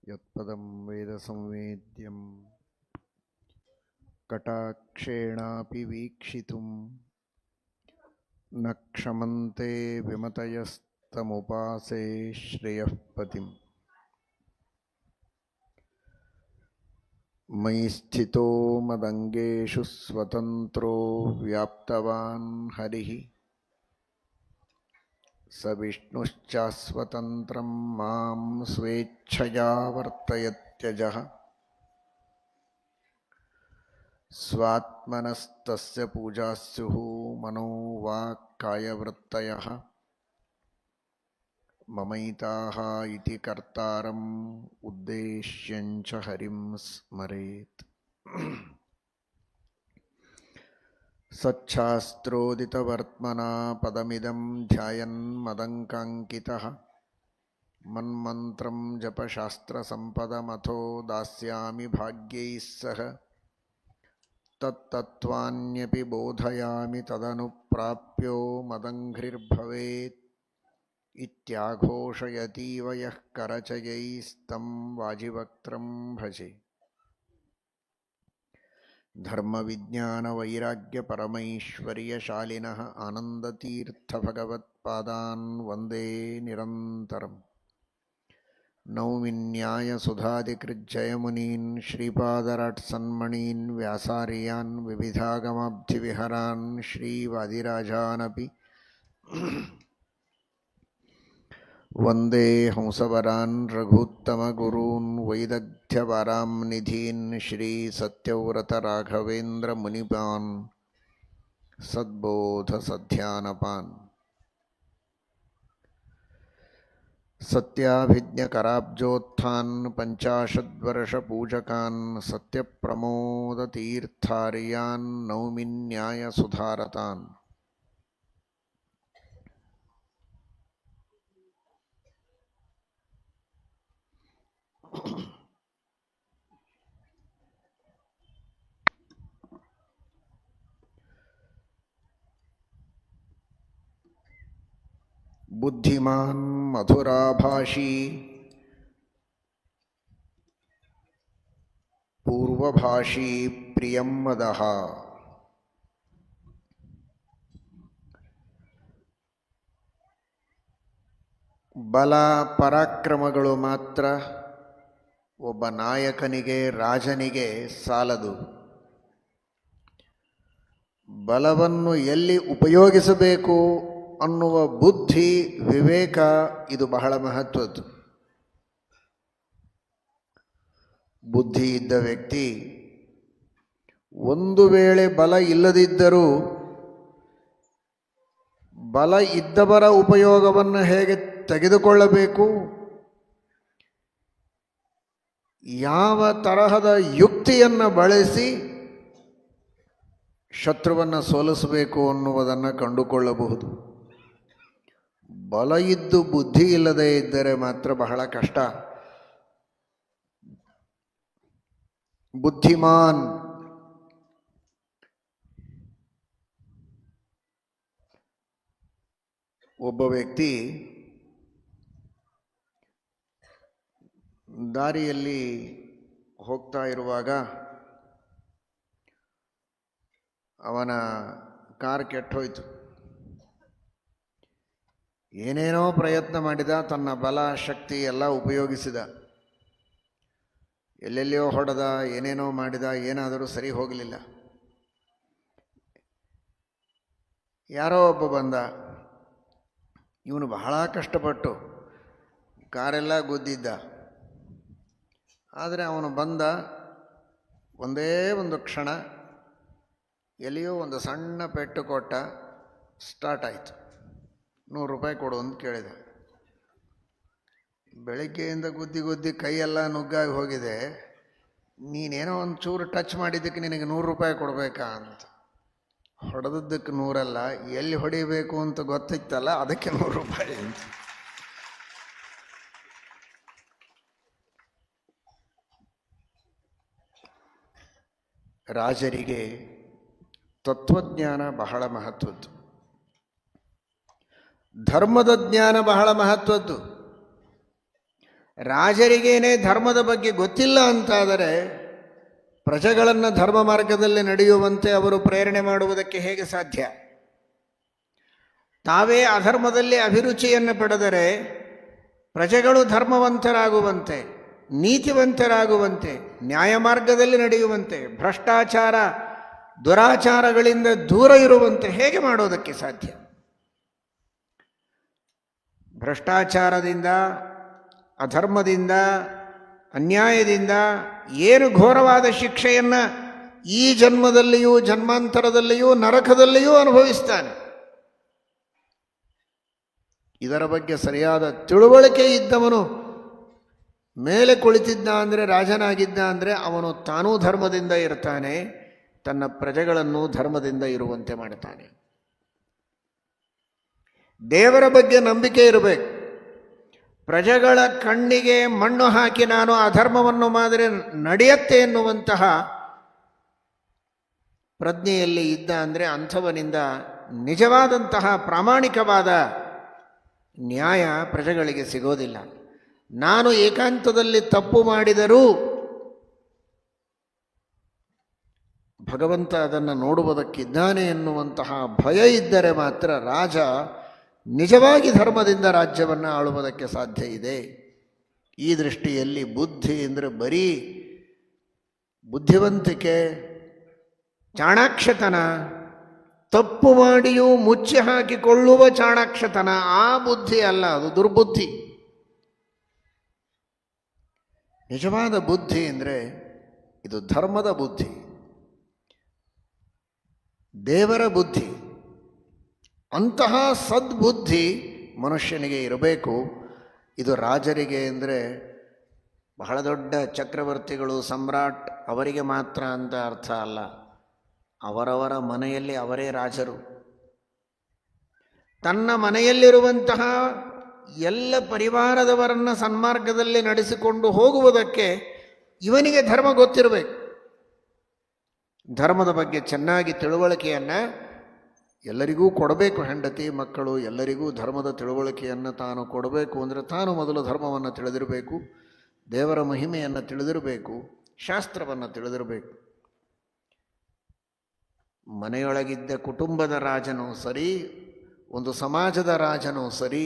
ಯತ್ಪದಂ ವೇದಸಂವೇದ್ಯಂ ಕಟಾಕ್ಷೇಣಾಪಿ ವೀಕ್ಷಿತುಂ ನ ಕ್ಷಮಂತೆ ವಿಮತಯಸ್ತಮುಪಾಸೇ ಶ್ರೇಯಃ ಪತಿಂ. ಮಯಿ ಸ್ಥಿತೋ ಮದಂಗೇಷು ಸ್ವತಂತ್ರೋ ವ್ಯಾಪ್ತವಾನ್ ಹರಿಃ ಸ ವಿಷ್ಣುಶ್ಚಾಸ್ವತಂತ್ರಂ ಮಾಂ ಸ್ವೇಚ್ಛಯಾ ವರ್ತಯತ್ಯಜಃ. ಸ್ವಾತ್ಮನಸ್ತಸ್ಯ ಪೂಜಾಸ್ಯುಃ ಮನೋ ವಾಕ್ ಕಾಯವೃತ್ತಯಃ. ಮಮೈತಾಃ ಇತಿ ಕರ್ತಾರಂ ಉದ್ದೇಶ್ಯಂಚ ಹರಿಂ ಸ್ಮರೇತ್. ಸಚ್ಛಾಸ್ತ್ರೋದಿತವರ್ತ್ಮನಾ ಪದಮಿದಂ ಧ್ಯಾಯನ್ ಮದಂಕಾಂಕಿತಃ. ಮನ್ಮಂತ್ರಂ ಜಪಶಾಸ್ತ್ರಸಂಪದಮಥೋ ದಾಸ್ಯಾಮಿ ಭಾಗ್ಯೈಃ ಸಹ. ತತ್ತತ್ವಾನ್ಯಪಿ ಬೋಧಯಾಮಿ ತದನುಪ್ರಾಪ್ಯೋ ಮದಂಘ್ರಿರ್ಭವೇತ್. ಇತ್ಯಾಘೋಷಯತೀವ ಯಃ ಕರಚಯೈಸ್तं ವಾಜಿವಕ್ತ್ರಂ ಭಜೆ. ಧರ್ಮವಿಜ್ಞಾನವೈರಾಗ್ಯಪರಮೈಶ್ವರ್ಯಶಾಲಿನಃ ಆನಂದತೀರ್ಥಭಗವತ್ಪಾದಾನ್ ವಂದೇ ನಿರಂತರಂ. ನೌಮಿ ನ್ಯಾಯಸುಧಾದಿಕೃಜ್ಜಯಮುನೀನ್ ಶ್ರೀಪಾದರಾಟ್ಸನ್ಮಣೀನ್ ವ್ಯಾಸಾರ್ಯಾನ್ ವಿವಿಧಾಗಮಾಬ್ಧಿವಿಹರಾನ್ ಶ್ರೀವಾದಿರಾಜಾನಪಿ ವಂದೇ ಹಂಸವರಾನ್ ರಘೂತ್ತಮಗುರೂನ್ ವೈದಗ್ಧ್ಯಪರಾಂ ನಿಧೀನ್ ಶ್ರೀ ಸತ್ಯವ್ರತರಾಘವೇಂದ್ರ ಮುನಿಪಾನ್ ಸದ್ಬೋಧಸಧ್ಯಾನಪಾನ್. ಸತ್ಯಾಭಿಜ್ಞಕರಾಬ್ಜೋತ್ಥಾನ್ ಪಂಚಾಶದ್ವರ್ಷಪೂಜಕಾನ್ ಸತ್ಯಪ್ರಮೋದತೀರ್ಥಾರ್ಯಾನ್ ನೌಮಿ ನ್ಯಾಯಸುಧಾರತಾನ್. ಬುದ್ಧಿಮಾನ್ ಮಧುರಾಭಾಷಿ ಪೂರ್ವಭಾಷಿ ಪ್ರಿಯಂ ಮದಃ. ಬಲ ಪರಾಕ್ರಮಗಳು ಮಾತ್ರ ಒಬ್ಬ ನಾಯಕನಿಗೆ ರಾಜನಿಗೆ ಸಾಲದು. ಬಲವನ್ನು ಎಲ್ಲಿ ಉಪಯೋಗಿಸಬೇಕು ಅನ್ನುವ ಬುದ್ಧಿ ವಿವೇಕ ಇದು ಬಹಳ ಮಹತ್ವದ್ದು. ಬುದ್ಧಿ ಇದ್ದ ವ್ಯಕ್ತಿ ಒಂದು ವೇಳೆ ಬಲ ಇಲ್ಲದಿದ್ದರೂ ಬಲ ಇದ್ದವರ ಉಪಯೋಗವನ್ನು ಹೇಗೆ ತೆಗೆದುಕೊಳ್ಳಬೇಕು, ಯಾವ ತರಹದ ಯುಕ್ತಿಯನ್ನು ಬಳಸಿ ಶತ್ರುವನ್ನು ಸೋಲಿಸಬೇಕು ಅನ್ನುವುದನ್ನು ಕಂಡುಕೊಳ್ಳಬಹುದು. ಬಲ ಇದ್ದು ಬುದ್ಧಿ ಇಲ್ಲದೆ ಇದ್ದರೆ ಮಾತ್ರ ಬಹಳ ಕಷ್ಟ. ಬುದ್ಧಿಮಾನ್ ಒಬ್ಬ ವ್ಯಕ್ತಿ ದಾರಿಯಲ್ಲಿ ಹೋಗ್ತಾ ಇರುವಾಗ ಅವನ ಕಾರ್ ಕೆಟ್ಟೋಯ್ತು. ಏನೇನೋ ಪ್ರಯತ್ನ ಮಾಡಿದ, ತನ್ನ ಬಲ ಶಕ್ತಿ ಎಲ್ಲ ಉಪಯೋಗಿಸಿದ, ಎಲ್ಲೆಲ್ಲಿಯೋ ಹೊಡೆದ, ಏನೇನೋ ಮಾಡಿದ, ಏನಾದರೂ ಸರಿ ಹೋಗಲಿಲ್ಲ. ಯಾರೋ ಒಬ್ಬ ಬಂದ, ಇವನು ಬಹಳ ಕಷ್ಟಪಟ್ಟು ಕಾರೆಲ್ಲ ಗುದ್ದಿದ್ದ. ಆದರೆ ಅವನು ಬಂದ, ಒಂದೇ ಒಂದು ಕ್ಷಣ ಎಲ್ಲಿಯೋ ಒಂದು ಸಣ್ಣ ಪೆಟ್ಟು ಕೊಟ್ಟ, ಸ್ಟಾರ್ಟ್ ಆಯಿತು. 100 ರೂಪಾಯಿ ಕೊಡು ಅಂತ ಕೇಳಿದ. ಬೆಳಗ್ಗೆಯಿಂದ ಗುದ್ದಿ ಕೈಯೆಲ್ಲ ನುಗ್ಗಾಗಿ ಹೋಗಿದೆ, ನೀನೇನೋ ಒಂದು ಚೂರು ಟಚ್ ಮಾಡಿದ್ದಕ್ಕೆ ನಿನಗೆ 100 ರೂಪಾಯಿ ಕೊಡಬೇಕಾ ಅಂತ. ಹೊಡೆದದ್ದಕ್ಕೆ 100 ಅಲ್ಲ, ಎಲ್ಲಿ ಹೊಡಿಬೇಕು ಅಂತ ಗೊತ್ತಿತ್ತಲ್ಲ ಅದಕ್ಕೆ 100 ರೂಪಾಯಿ ಅಂತ. ರಾಜರಿಗೆ ತತ್ವಜ್ಞಾನ ಬಹಳ ಮಹತ್ವದ್ದು. ಧರ್ಮದ ಜ್ಞಾನ ಬಹಳ ಮಹತ್ವದ್ದು. ರಾಜರಿಗೇನೆ ಧರ್ಮದ ಬಗ್ಗೆ ಗೊತ್ತಿಲ್ಲ ಅಂತಾದರೆ ಪ್ರಜೆಗಳನ್ನು ಧರ್ಮ ಮಾರ್ಗದಲ್ಲಿ ನಡೆಯುವಂತೆ ಅವರು ಪ್ರೇರಣೆ ಮಾಡುವುದಕ್ಕೆ ಹೇಗೆ ಸಾಧ್ಯ? ತಾವೇ ಅಧರ್ಮದಲ್ಲಿ ಅಭಿರುಚಿಯನ್ನು ಪಡೆದರೆ ಪ್ರಜೆಗಳು ಧರ್ಮವಂತರಾಗುವಂತೆ, ನೀತಿವಂತರಾಗುವಂತೆ, ನ್ಯಾಯ ಮಾರ್ಗದಲ್ಲಿ ನಡೆಯುವಂತೆ, ಭ್ರಷ್ಟಾಚಾರ ದುರಾಚಾರಗಳಿಂದ ದೂರ ಇರುವಂತೆ ಹೇಗೆ ಮಾಡೋದಕ್ಕೆ ಸಾಧ್ಯ? ಭ್ರಷ್ಟಾಚಾರದಿಂದ, ಅಧರ್ಮದಿಂದ, ಅನ್ಯಾಯದಿಂದ ಏನು ಘೋರವಾದ ಶಿಕ್ಷೆಯನ್ನು ಈ ಜನ್ಮದಲ್ಲಿಯೂ ಜನ್ಮಾಂತರದಲ್ಲಿಯೂ ನರಕದಲ್ಲಿಯೂ ಅನುಭವಿಸ್ತಾನೆ. ಇದರ ಬಗ್ಗೆ ಸರಿಯಾದ ತಿಳುವಳಿಕೆ ಇದ್ದವನು ಮೇಲೆ ಕುಳಿತಿದ್ದ ಅಂದರೆ, ರಾಜನಾಗಿದ್ದ ಅಂದರೆ ಅವನು ತಾನೂ ಧರ್ಮದಿಂದ ಇರ್ತಾನೆ, ತನ್ನ ಪ್ರಜೆಗಳನ್ನು ಧರ್ಮದಿಂದ ಇರುವಂತೆ ಮಾಡ್ತಾನೆ. ದೇವರ ಬಗ್ಗೆ ನಂಬಿಕೆ ಇರಬೇಕು. ಪ್ರಜೆಗಳ ಕಣ್ಣಿಗೆ ಮಣ್ಣು ಹಾಕಿ ನಾನು ಅಧರ್ಮವನ್ನು ಮಾಡಿದರೆ ನಡೆಯತ್ತೆ ಎನ್ನುವಂತಹ ಪ್ರಜ್ಞೆಯಲ್ಲಿ ಇದ್ದ ಅಂದರೆ ಅಂಥವನಿಂದ ನಿಜವಾದಂತಹ ಪ್ರಾಮಾಣಿಕವಾದ ನ್ಯಾಯ ಪ್ರಜೆಗಳಿಗೆ ಸಿಗೋದಿಲ್ಲ. ನಾನು ಏಕಾಂತದಲ್ಲಿ ತಪ್ಪು ಮಾಡಿದರೂ ಭಗವಂತ ಅದನ್ನು ನೋಡುವುದಕ್ಕಿದ್ದಾನೆ ಎನ್ನುವಂತಹ ಭಯ ಇದ್ದರೆ ಮಾತ್ರ ರಾಜ ನಿಜವಾಗಿ ಧರ್ಮದಿಂದ ರಾಜ್ಯವನ್ನು ಆಳುವುದಕ್ಕೆ ಸಾಧ್ಯ ಇದೆ. ಈ ದೃಷ್ಟಿಯಲ್ಲಿ ಬುದ್ಧಿ ಅಂದರೆ ಬರೀ ಬುದ್ಧಿವಂತಿಕೆ, ಚಾಣಾಕ್ಷತನ, ತಪ್ಪು ಮಾಡಿಯೂ ಮುಚ್ಚಿ ಹಾಕಿಕೊಳ್ಳುವ ಚಾಣಾಕ್ಷತನ, ಆ ಬುದ್ಧಿ ಅಲ್ಲ, ಅದು ದುರ್ಬುದ್ಧಿ. ನಿಜವಾದ ಬುದ್ಧಿ ಅಂದರೆ ಇದು ಧರ್ಮದ ಬುದ್ಧಿ, ದೇವರ ಬುದ್ಧಿ. ಅಂತಹ ಸದ್ಬುದ್ಧಿ ಮನುಷ್ಯನಿಗೆ ಇರಬೇಕು. ಇದು ರಾಜರಿಗೆ ಅಂದರೆ ಬಹಳ ದೊಡ್ಡ ಚಕ್ರವರ್ತಿಗಳು, ಸಮ್ರಾಟ್ ಅವರಿಗೆ ಮಾತ್ರ ಅಂತ ಅರ್ಥ ಅಲ್ಲ. ಅವರವರ ಮನೆಯಲ್ಲಿ ಅವರೇ ರಾಜರು. ತನ್ನ ಮನೆಯಲ್ಲಿರುವಂತಹ ಎಲ್ಲ ಪರಿವಾರದವರನ್ನು ಸನ್ಮಾರ್ಗದಲ್ಲಿ ನಡೆಸಿಕೊಂಡು ಹೋಗುವುದಕ್ಕೆ ಇವನಿಗೆ ಧರ್ಮ ಗೊತ್ತಿರಬೇಕು. ಧರ್ಮದ ಬಗ್ಗೆ ಚೆನ್ನಾಗಿ ತಿಳುವಳಿಕೆಯನ್ನು ಎಲ್ಲರಿಗೂ ಕೊಡಬೇಕು. ಹೆಂಡತಿ ಮಕ್ಕಳು ಎಲ್ಲರಿಗೂ ಧರ್ಮದ ತಿಳುವಳಿಕೆಯನ್ನು ತಾನು ಕೊಡಬೇಕು. ಅಂದರೆ ತಾನು ಮೊದಲು ಧರ್ಮವನ್ನು ತಿಳಿದಿರಬೇಕು, ದೇವರ ಮಹಿಮೆಯನ್ನು ತಿಳಿದಿರಬೇಕು, ಶಾಸ್ತ್ರವನ್ನು ತಿಳಿದಿರಬೇಕು. ಮನೆಯೊಳಗಿದ್ದ ಕುಟುಂಬದ ರಾಜನೂ ಸರಿ, ಒಂದು ಸಮಾಜದ ರಾಜನೂ ಸರಿ,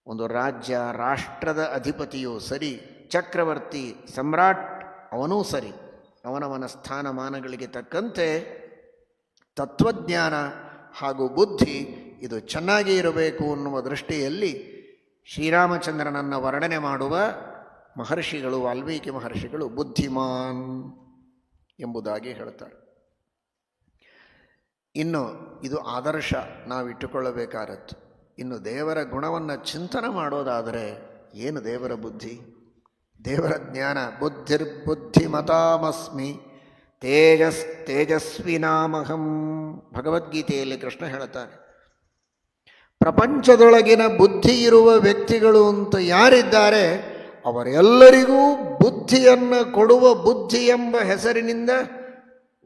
ಒಂದು ರಾಜ್ಯ ರಾಷ್ಟ್ರದ ಅಧಿಪತಿಯೂ ಸರಿ, ಚಕ್ರವರ್ತಿ ಸಮ್ರಾಟ್ ಅವನೂ ಸರಿ, ಅವನವನ ಸ್ಥಾನಮಾನಗಳಿಗೆ ತಕ್ಕಂತೆ ತತ್ವಜ್ಞಾನ ಹಾಗೂ ಬುದ್ಧಿ ಇದು ಚೆನ್ನಾಗಿ ಇರಬೇಕು ಅನ್ನುವ ದೃಷ್ಟಿಯಲ್ಲಿ ಶ್ರೀರಾಮಚಂದ್ರನನ್ನು ವರ್ಣನೆ ಮಾಡುವ ಮಹರ್ಷಿಗಳು, ವಾಲ್ಮೀಕಿ ಮಹರ್ಷಿಗಳು ಬುದ್ಧಿಮಾನ್ ಎಂಬುದಾಗಿ ಹೇಳ್ತಾರೆ. ಇನ್ನು ಇದು ಆದರ್ಶ ನಾವಿಟ್ಟುಕೊಳ್ಳಬೇಕಾದದ್ದು. ಇನ್ನು ದೇವರ ಗುಣವನ್ನು ಚಿಂತನೆ ಮಾಡೋದಾದರೆ ಏನು ದೇವರ ಬುದ್ಧಿ, ದೇವರ ಜ್ಞಾನ? ಬುದ್ಧಿರ್ಬುದ್ಧಿಮತಾಮಸ್ಮಿ ತೇಜಸ್ವಿನಾಮಹಂ. ಭಗವದ್ಗೀತೆಯಲ್ಲಿ ಕೃಷ್ಣ ಹೇಳ್ತಾನೆ, ಪ್ರಪಂಚದೊಳಗಿನ ಬುದ್ಧಿ ಇರುವ ವ್ಯಕ್ತಿಗಳು ಅಂತ ಯಾರಿದ್ದಾರೆ ಅವರೆಲ್ಲರಿಗೂ ಬುದ್ಧಿಯನ್ನು ಕೊಡುವ ಬುದ್ಧಿ ಎಂಬ ಹೆಸರಿನಿಂದ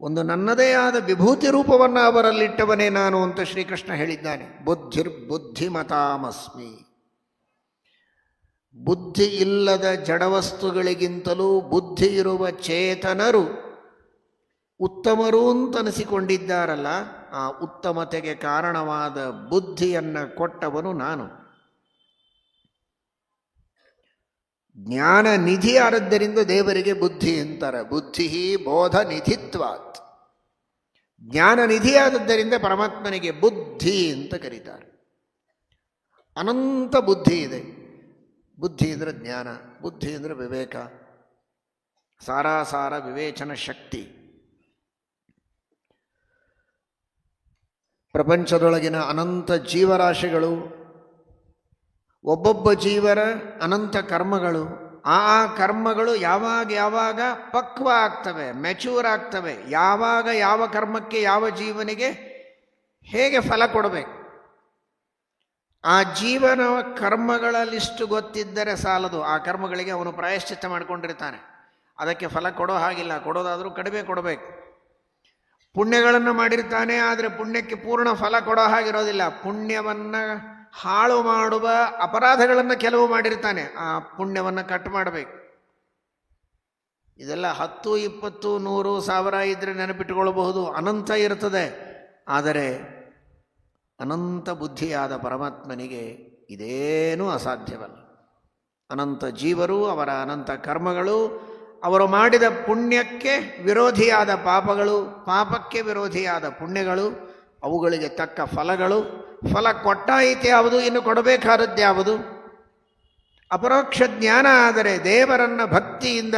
ಒಂದು ನನ್ನದೇ ಆದ ವಿಭೂತಿ ರೂಪವನ್ನು ಅವರಲ್ಲಿಟ್ಟವನೇ ನಾನು ಅಂತ ಶ್ರೀಕೃಷ್ಣ ಹೇಳಿದ್ದಾನೆ. ಬುದ್ಧಿರ್ಬುದ್ಧಿಮತಾಮಸ್ಮಿ. ಬುದ್ಧಿ ಇಲ್ಲದ ಜಡವಸ್ತುಗಳಿಗಿಂತಲೂ ಬುದ್ಧಿ ಇರುವ ಚೇತನರು ಉತ್ತಮರು ಅಂತನಿಸಿಕೊಂಡಿದ್ದಾರಲ್ಲ, ಆ ಉತ್ತಮತೆಗೆ ಕಾರಣವಾದ ಬುದ್ಧಿಯನ್ನು ಕೊಟ್ಟವನು ನಾನು. ಜ್ಞಾನ ನಿಧಿ ಆದದ್ದರಿಂದ ದೇವರಿಗೆ ಬುದ್ಧಿ ಅಂತಾರೆ. ಬುದ್ಧಿ ಬೋಧ ನಿಧಿತ್ವಾತ್. ಜ್ಞಾನ ನಿಧಿಯಾದದ್ದರಿಂದ ಪರಮಾತ್ಮನಿಗೆ ಬುದ್ಧಿ ಅಂತ ಕರೀತಾರೆ. ಅನಂತ ಬುದ್ಧಿ ಇದೆ. ಬುದ್ಧಿ ಅಂದರೆ ಜ್ಞಾನ, ಬುದ್ಧಿ ಅಂದರೆ ವಿವೇಕ, ಸಾರಾಸಾರ ವಿವೇಚನ ಶಕ್ತಿ. ಪ್ರಪಂಚದೊಳಗಿನ ಅನಂತ ಜೀವರಾಶಿಗಳು, ಒಬ್ಬೊಬ್ಬ ಜೀವರ ಅನಂತ ಕರ್ಮಗಳು, ಆ ಕರ್ಮಗಳು ಯಾವಾಗ ಪಕ್ವ ಆಗ್ತವೆ, ಮೆಚೂರ್ ಆಗ್ತವೆ, ಯಾವಾಗ ಯಾವ ಕರ್ಮಕ್ಕೆ ಯಾವ ಜೀವನಿಗೆ ಹೇಗೆ ಫಲ ಕೊಡಬೇಕು, ಆ ಜೀವನ ಕರ್ಮಗಳ ಲಿಸ್ಟು ಗೊತ್ತಿದ್ದರೆ ಸಾಲದು. ಆ ಕರ್ಮಗಳಿಗೆ ಅವನು ಪ್ರಾಯಶ್ಚಿತ್ತ ಮಾಡಿಕೊಂಡಿರ್ತಾನೆ. ಅದಕ್ಕೆ ಫಲ ಕೊಡೋ ಹಾಗಿಲ್ಲ, ಕೊಡೋದಾದರೂ ಕಡಿಮೆ ಕೊಡಬೇಕು. ಪುಣ್ಯಗಳನ್ನು ಮಾಡಿರ್ತಾನೆ, ಆದರೆ ಪುಣ್ಯಕ್ಕೆ ಪೂರ್ಣ ಫಲ ಕೊಡೋ ಹಾಗಿರೋದಿಲ್ಲ. ಪುಣ್ಯವನ್ನು ಹಾಳು ಮಾಡುವ ಅಪರಾಧಗಳನ್ನು ಕೆಲವು ಮಾಡಿರ್ತಾನೆ, ಆ ಪುಣ್ಯವನ್ನು ಕಟ್ ಮಾಡಬೇಕು. ಇದೆಲ್ಲ 10, 20, 100, 1000 ಇದ್ದರೆ ನೆನಪಿಟ್ಟುಕೊಳ್ಳಬಹುದು, ಅನಂತ ಇರ್ತದೆ. ಆದರೆ ಅನಂತ ಬುದ್ಧಿಯಾದ ಪರಮಾತ್ಮನಿಗೆ ಇದೇನೂ ಅಸಾಧ್ಯವಲ್ಲ. ಅನಂತ ಜೀವರು, ಅವರ ಅನಂತ ಕರ್ಮಗಳು, ಅವರು ಮಾಡಿದ ಪುಣ್ಯಕ್ಕೆ ವಿರೋಧಿಯಾದ ಪಾಪಗಳು, ಪಾಪಕ್ಕೆ ವಿರೋಧಿಯಾದ ಪುಣ್ಯಗಳು, ಅವುಗಳಿಗೆ ತಕ್ಕ ಫಲಗಳು, ಫಲ ಕೊಟ್ಟಾಯಿತು ಯಾವುದು, ಇನ್ನು ಕೊಡಬೇಕಾದದ್ದು ಯಾವುದು? ಅಪರೋಕ್ಷ ಜ್ಞಾನ ಆದರೆ ದೇವರನ್ನು ಭಕ್ತಿಯಿಂದ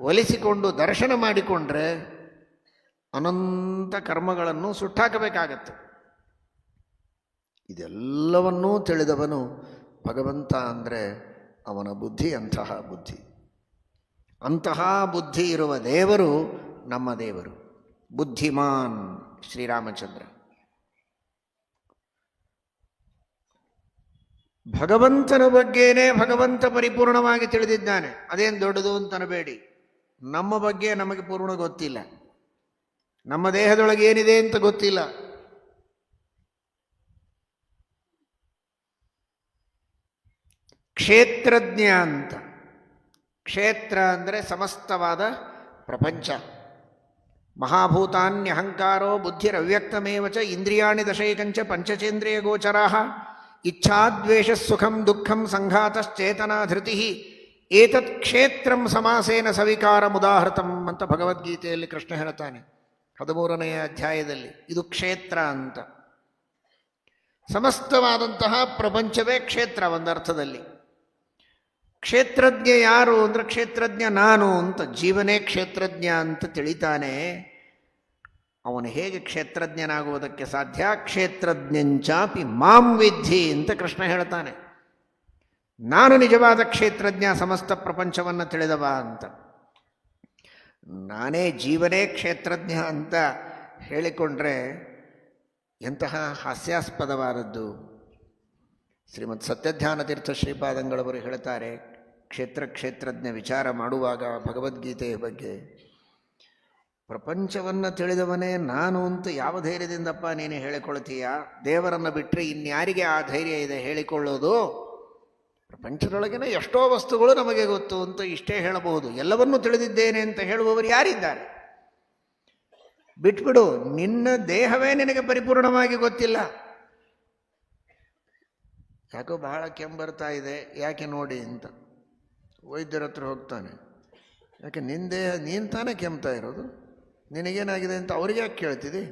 ಒಲಿಸಿಕೊಂಡು ದರ್ಶನ ಮಾಡಿಕೊಂಡ್ರೆ ಅನಂತ ಕರ್ಮಗಳನ್ನು ಸುಟ್ಟಾಕಬೇಕಾಗತ್ತೆ. ಇದೆಲ್ಲವನ್ನೂ ತಿಳಿದವನು ಭಗವಂತ ಅಂದರೆ ಅವನ ಬುದ್ಧಿ ಅಂತಹ ಬುದ್ಧಿ. ಅಂತಹ ಬುದ್ಧಿ ಇರುವ ದೇವರು ನಮ್ಮ ದೇವರು, ಬುದ್ಧಿಮಾನ್ ಶ್ರೀರಾಮಚಂದ್ರ. ಭಗವಂತನ ಬಗ್ಗೆನೇ ಭಗವಂತ ಪರಿಪೂರ್ಣವಾಗಿ ತಿಳಿದಿದ್ದಾನೆ. ಅದೇನು ದೊಡ್ಡದು ಅಂತನಬೇಡಿ. ನಮ್ಮ ಬಗ್ಗೆ ನಮಗೆ ಪೂರ್ಣ ಗೊತ್ತಿಲ್ಲ, ನಮ್ಮ ದೇಹದೊಳಗೆ ಏನಿದೆ ಅಂತ ಗೊತ್ತಿಲ್ಲ. ಕ್ಷೇತ್ರಜ್ಞ ಅಂತ. ಕ್ಷೇತ್ರ ಅಂದರೆ ಸಮಸ್ತವಾದ ಪ್ರಪಂಚ. ಮಹಾಭೂತಾನ್ಯಹಂಕಾರೋ ಬುದ್ಧಿರವ್ಯಕ್ತಮೇವ ಚ ಇಂದ್ರಿಯಾಣಿ ದಶೈಕಂಚ ಪಂಚಚೇಂದ್ರಿಯ ಗೋಚರಾಃ ಇಚ್ಛಾದ್ವೇಷ ಸುಖಂ ದುಃಖಂ ಸಂಘಾತಶ್ಚೇತನಾಧೃತಿ ಏತತ್ ಕ್ಷೇತ್ರಂ ಸಮಾಸೇನ ಸವಿಕಾರಮುದಾಹೃತಂ ಅಂತ ಭಗವದ್ಗೀತೆಯಲ್ಲಿ ಕೃಷ್ಣ ಹೇಳ್ತಾನೆ 13ನೇ ಅಧ್ಯಾಯದಲ್ಲಿ. ಇದು ಕ್ಷೇತ್ರ ಅಂತ. ಸಮಸ್ತವಾದಂತಹ ಪ್ರಪಂಚವೇ ಕ್ಷೇತ್ರ ಒಂದರ್ಥದಲ್ಲಿ. ಕ್ಷೇತ್ರಜ್ಞ ಯಾರು ಅಂದರೆ ಕ್ಷೇತ್ರಜ್ಞ ನಾನು ಅಂತ. ಜೀವನೇ ಕ್ಷೇತ್ರಜ್ಞ ಅಂತ ತಿಳಿತಾನೆ. ಅವನು ಹೇಗೆ ಕ್ಷೇತ್ರಜ್ಞನಾಗುವುದಕ್ಕೆ ಸಾಧ್ಯ? ಕ್ಷೇತ್ರಜ್ಞಂಚಾಪಿ ಮಾಂ ವಿದ್ಧಿ ಅಂತ ಕೃಷ್ಣ ಹೇಳ್ತಾನೆ. ನಾನು ನಿಜವಾದ ಕ್ಷೇತ್ರಜ್ಞ, ಸಮಸ್ತ ಪ್ರಪಂಚವನ್ನು ತಿಳಿದವ ಅಂತ. ನಾನೇ ಜೀವನೇ ಕ್ಷೇತ್ರಜ್ಞ ಅಂತ ಹೇಳಿಕೊಂಡ್ರೆ ಎಂತಹ ಹಾಸ್ಯಾಸ್ಪದವಾದದ್ದು. ಶ್ರೀಮದ್ ಸತ್ಯಧ್ಯಾನತೀರ್ಥ ಶ್ರೀಪಾದಂಗಳವರು ಹೇಳ್ತಾರೆ, ಕ್ಷೇತ್ರಜ್ಞ ವಿಚಾರ ಮಾಡುವಾಗ ಭಗವದ್ಗೀತೆಯ ಬಗ್ಗೆ, ಪ್ರಪಂಚವನ್ನು ತಿಳಿದವನೇ ನಾನು ಅಂತ ಯಾವ ಧೈರ್ಯದಿಂದಪ್ಪ ನೀನು ಹೇಳಿಕೊಳ್ತೀಯ? ದೇವರನ್ನು ಬಿಟ್ಟರೆ ಇನ್ಯಾರಿಗೆ ಆ ಧೈರ್ಯ ಇದೆ ಹೇಳಿಕೊಳ್ಳೋದು? ಪ್ರಪಂಚದೊಳಗಿನ ಎಷ್ಟೋ ವಸ್ತುಗಳು ನಮಗೆ ಗೊತ್ತು ಅಂತ ಇಷ್ಟೇ ಹೇಳಬಹುದು. ಎಲ್ಲವನ್ನೂ ತಿಳಿದಿದ್ದೇನೆ ಅಂತ ಹೇಳುವವರು ಯಾರಿದ್ದಾರೆ? ಬಿಟ್ಬಿಡು, ನಿನ್ನ ದೇಹವೇ ನಿನಗೆ ಪರಿಪೂರ್ಣವಾಗಿ ಗೊತ್ತಿಲ್ಲ. ಯಾಕೋ ಬಹಳ ಕೆಮ್ಮು ಇದೆ, ಯಾಕೆ ನೋಡಿ ಅಂತ ವೈದ್ಯರ ಹತ್ರ ಹೋಗ್ತಾನೆ. ಯಾಕೆ ನಿನ್ನ ದೇಹ ನೀನು ತಾನೇ ಕೆಮ್ತಾ ಇರೋದು, ನಿನಗೇನಾಗಿದೆ ಅಂತ ಅವ್ರಿಗೆ ಯಾಕೆ ಕೇಳ್ತಿದ್ದಿ?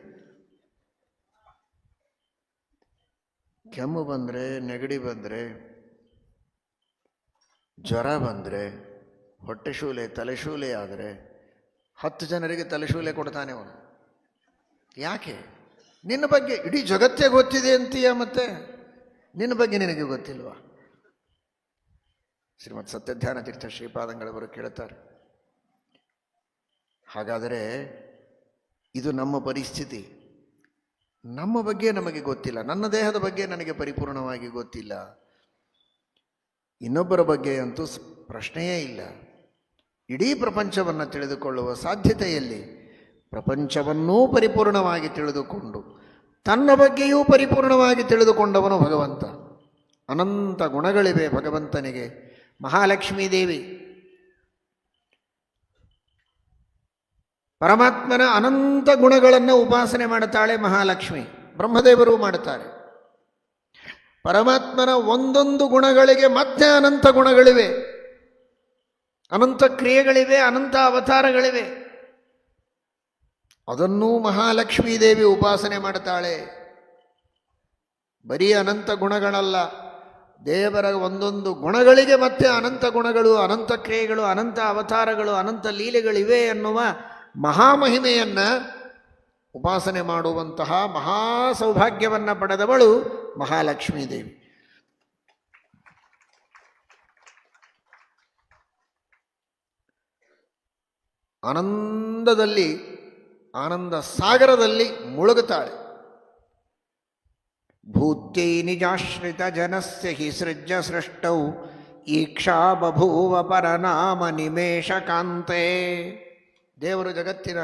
ಕೆಮ್ಮು ಬಂದರೆ, ನೆಗಡಿ ಬಂದರೆ, ಜ್ವರ ಬಂದರೆ, ಹೊಟ್ಟೆಶೂಲೆ ತಲೆಶೂಲೆ ಆದರೆ 10 ಜನರಿಗೆ ತಲೆಶೂಲೆ ಕೊಡ್ತಾನೆ ಅವನು. ಯಾಕೆ? ನಿನ್ನ ಬಗ್ಗೆ ಇಡೀ ಜಗತ್ತೇ ಗೊತ್ತಿದೆ ಅಂತೀಯ, ಮತ್ತೆ ನಿನ್ನ ಬಗ್ಗೆ ನಿನಗೆ ಗೊತ್ತಿಲ್ವಾ? ಶ್ರೀಮತ್ ಸತ್ಯಧ್ಯಾನತೀರ್ಥ ಶ್ರೀಪಾದಂಗಳವರು ಕೇಳುತ್ತಾರೆ. ಹಾಗಾದರೆ ಇದು ನಮ್ಮ ಪರಿಸ್ಥಿತಿ. ನಮ್ಮ ಬಗ್ಗೆ ನಮಗೆ ಗೊತ್ತಿಲ್ಲ, ನನ್ನ ದೇಹದ ಬಗ್ಗೆ ನನಗೆ ಪರಿಪೂರ್ಣವಾಗಿ ಗೊತ್ತಿಲ್ಲ. ಇನ್ನೊಬ್ಬರ ಬಗ್ಗೆ ಅಂತೂ ಪ್ರಶ್ನೆಯೇ ಇಲ್ಲ. ಇಡೀ ಪ್ರಪಂಚವನ್ನು ತಿಳಿದುಕೊಳ್ಳುವ ಸಾಧ್ಯತೆಯಲ್ಲಿ ಪ್ರಪಂಚವನ್ನೂ ಪರಿಪೂರ್ಣವಾಗಿ ತಿಳಿದುಕೊಂಡು ತನ್ನ ಬಗ್ಗೆಯೂ ಪರಿಪೂರ್ಣವಾಗಿ ತಿಳಿದುಕೊಂಡವನು ಭಗವಂತ. ಅನಂತ ಗುಣಗಳಿವೆ ಭಗವಂತನಿಗೆ. ಮಹಾಲಕ್ಷ್ಮೀ ದೇವಿ ಪರಮಾತ್ಮನ ಅನಂತ ಗುಣಗಳನ್ನು ಉಪಾಸನೆ ಮಾಡುತ್ತಾಳೆ. ಮಹಾಲಕ್ಷ್ಮಿ ಬ್ರಹ್ಮದೇವರು ಮಾಡುತ್ತಾರೆ. ಪರಮಾತ್ಮನ ಒಂದೊಂದು ಗುಣಗಳಿಗೆ ಮತ್ತೆ ಅನಂತ ಗುಣಗಳಿವೆ, ಅನಂತ ಕ್ರಿಯೆಗಳಿವೆ, ಅನಂತ ಅವತಾರಗಳಿವೆ. ಅದನ್ನೂ ಮಹಾಲಕ್ಷ್ಮೀ ದೇವಿ ಉಪಾಸನೆ ಮಾಡುತ್ತಾಳೆ. ಬರೀ ಅನಂತ ಗುಣಗಳಲ್ಲ, ದೇವರ ಒಂದೊಂದು ಗುಣಗಳಿಗೆ ಮತ್ತೆ ಅನಂತ ಗುಣಗಳು, ಅನಂತ ಕ್ರಿಯೆಗಳು, ಅನಂತ ಅವತಾರಗಳು, ಅನಂತ ಲೀಲೆಗಳಿವೆ ಎನ್ನುವ ಮಹಾಮಹಿಮೆಯನ್ನು ಉಪಾಸನೆ ಮಾಡುವಂತಹ ಮಹಾ ಸೌಭಾಗ್ಯವನ್ನು ಪಡೆದವಳು ಮಹಾಲಕ್ಷ್ಮೀ ದೇವಿ. ಆನಂದದಲ್ಲಿ, ಆನಂದ ಸಾಗರದಲ್ಲಿ ಮುಳುಗುತ್ತಾಳೆ. ಭೂತ್ಯೈ ನಿಜಾಶ್ರಿತ ಜನಸ್ಯ ಹಿ ಸೃಜ್ಯ ಸೃಷ್ಟೌ ಈಕ್ಷಾ ಬಭೂವ ಪರನಾಮ ನಿಮೇಶ ಕಾಂತೆ. ದೇವರು ಜಗತ್ತಿನ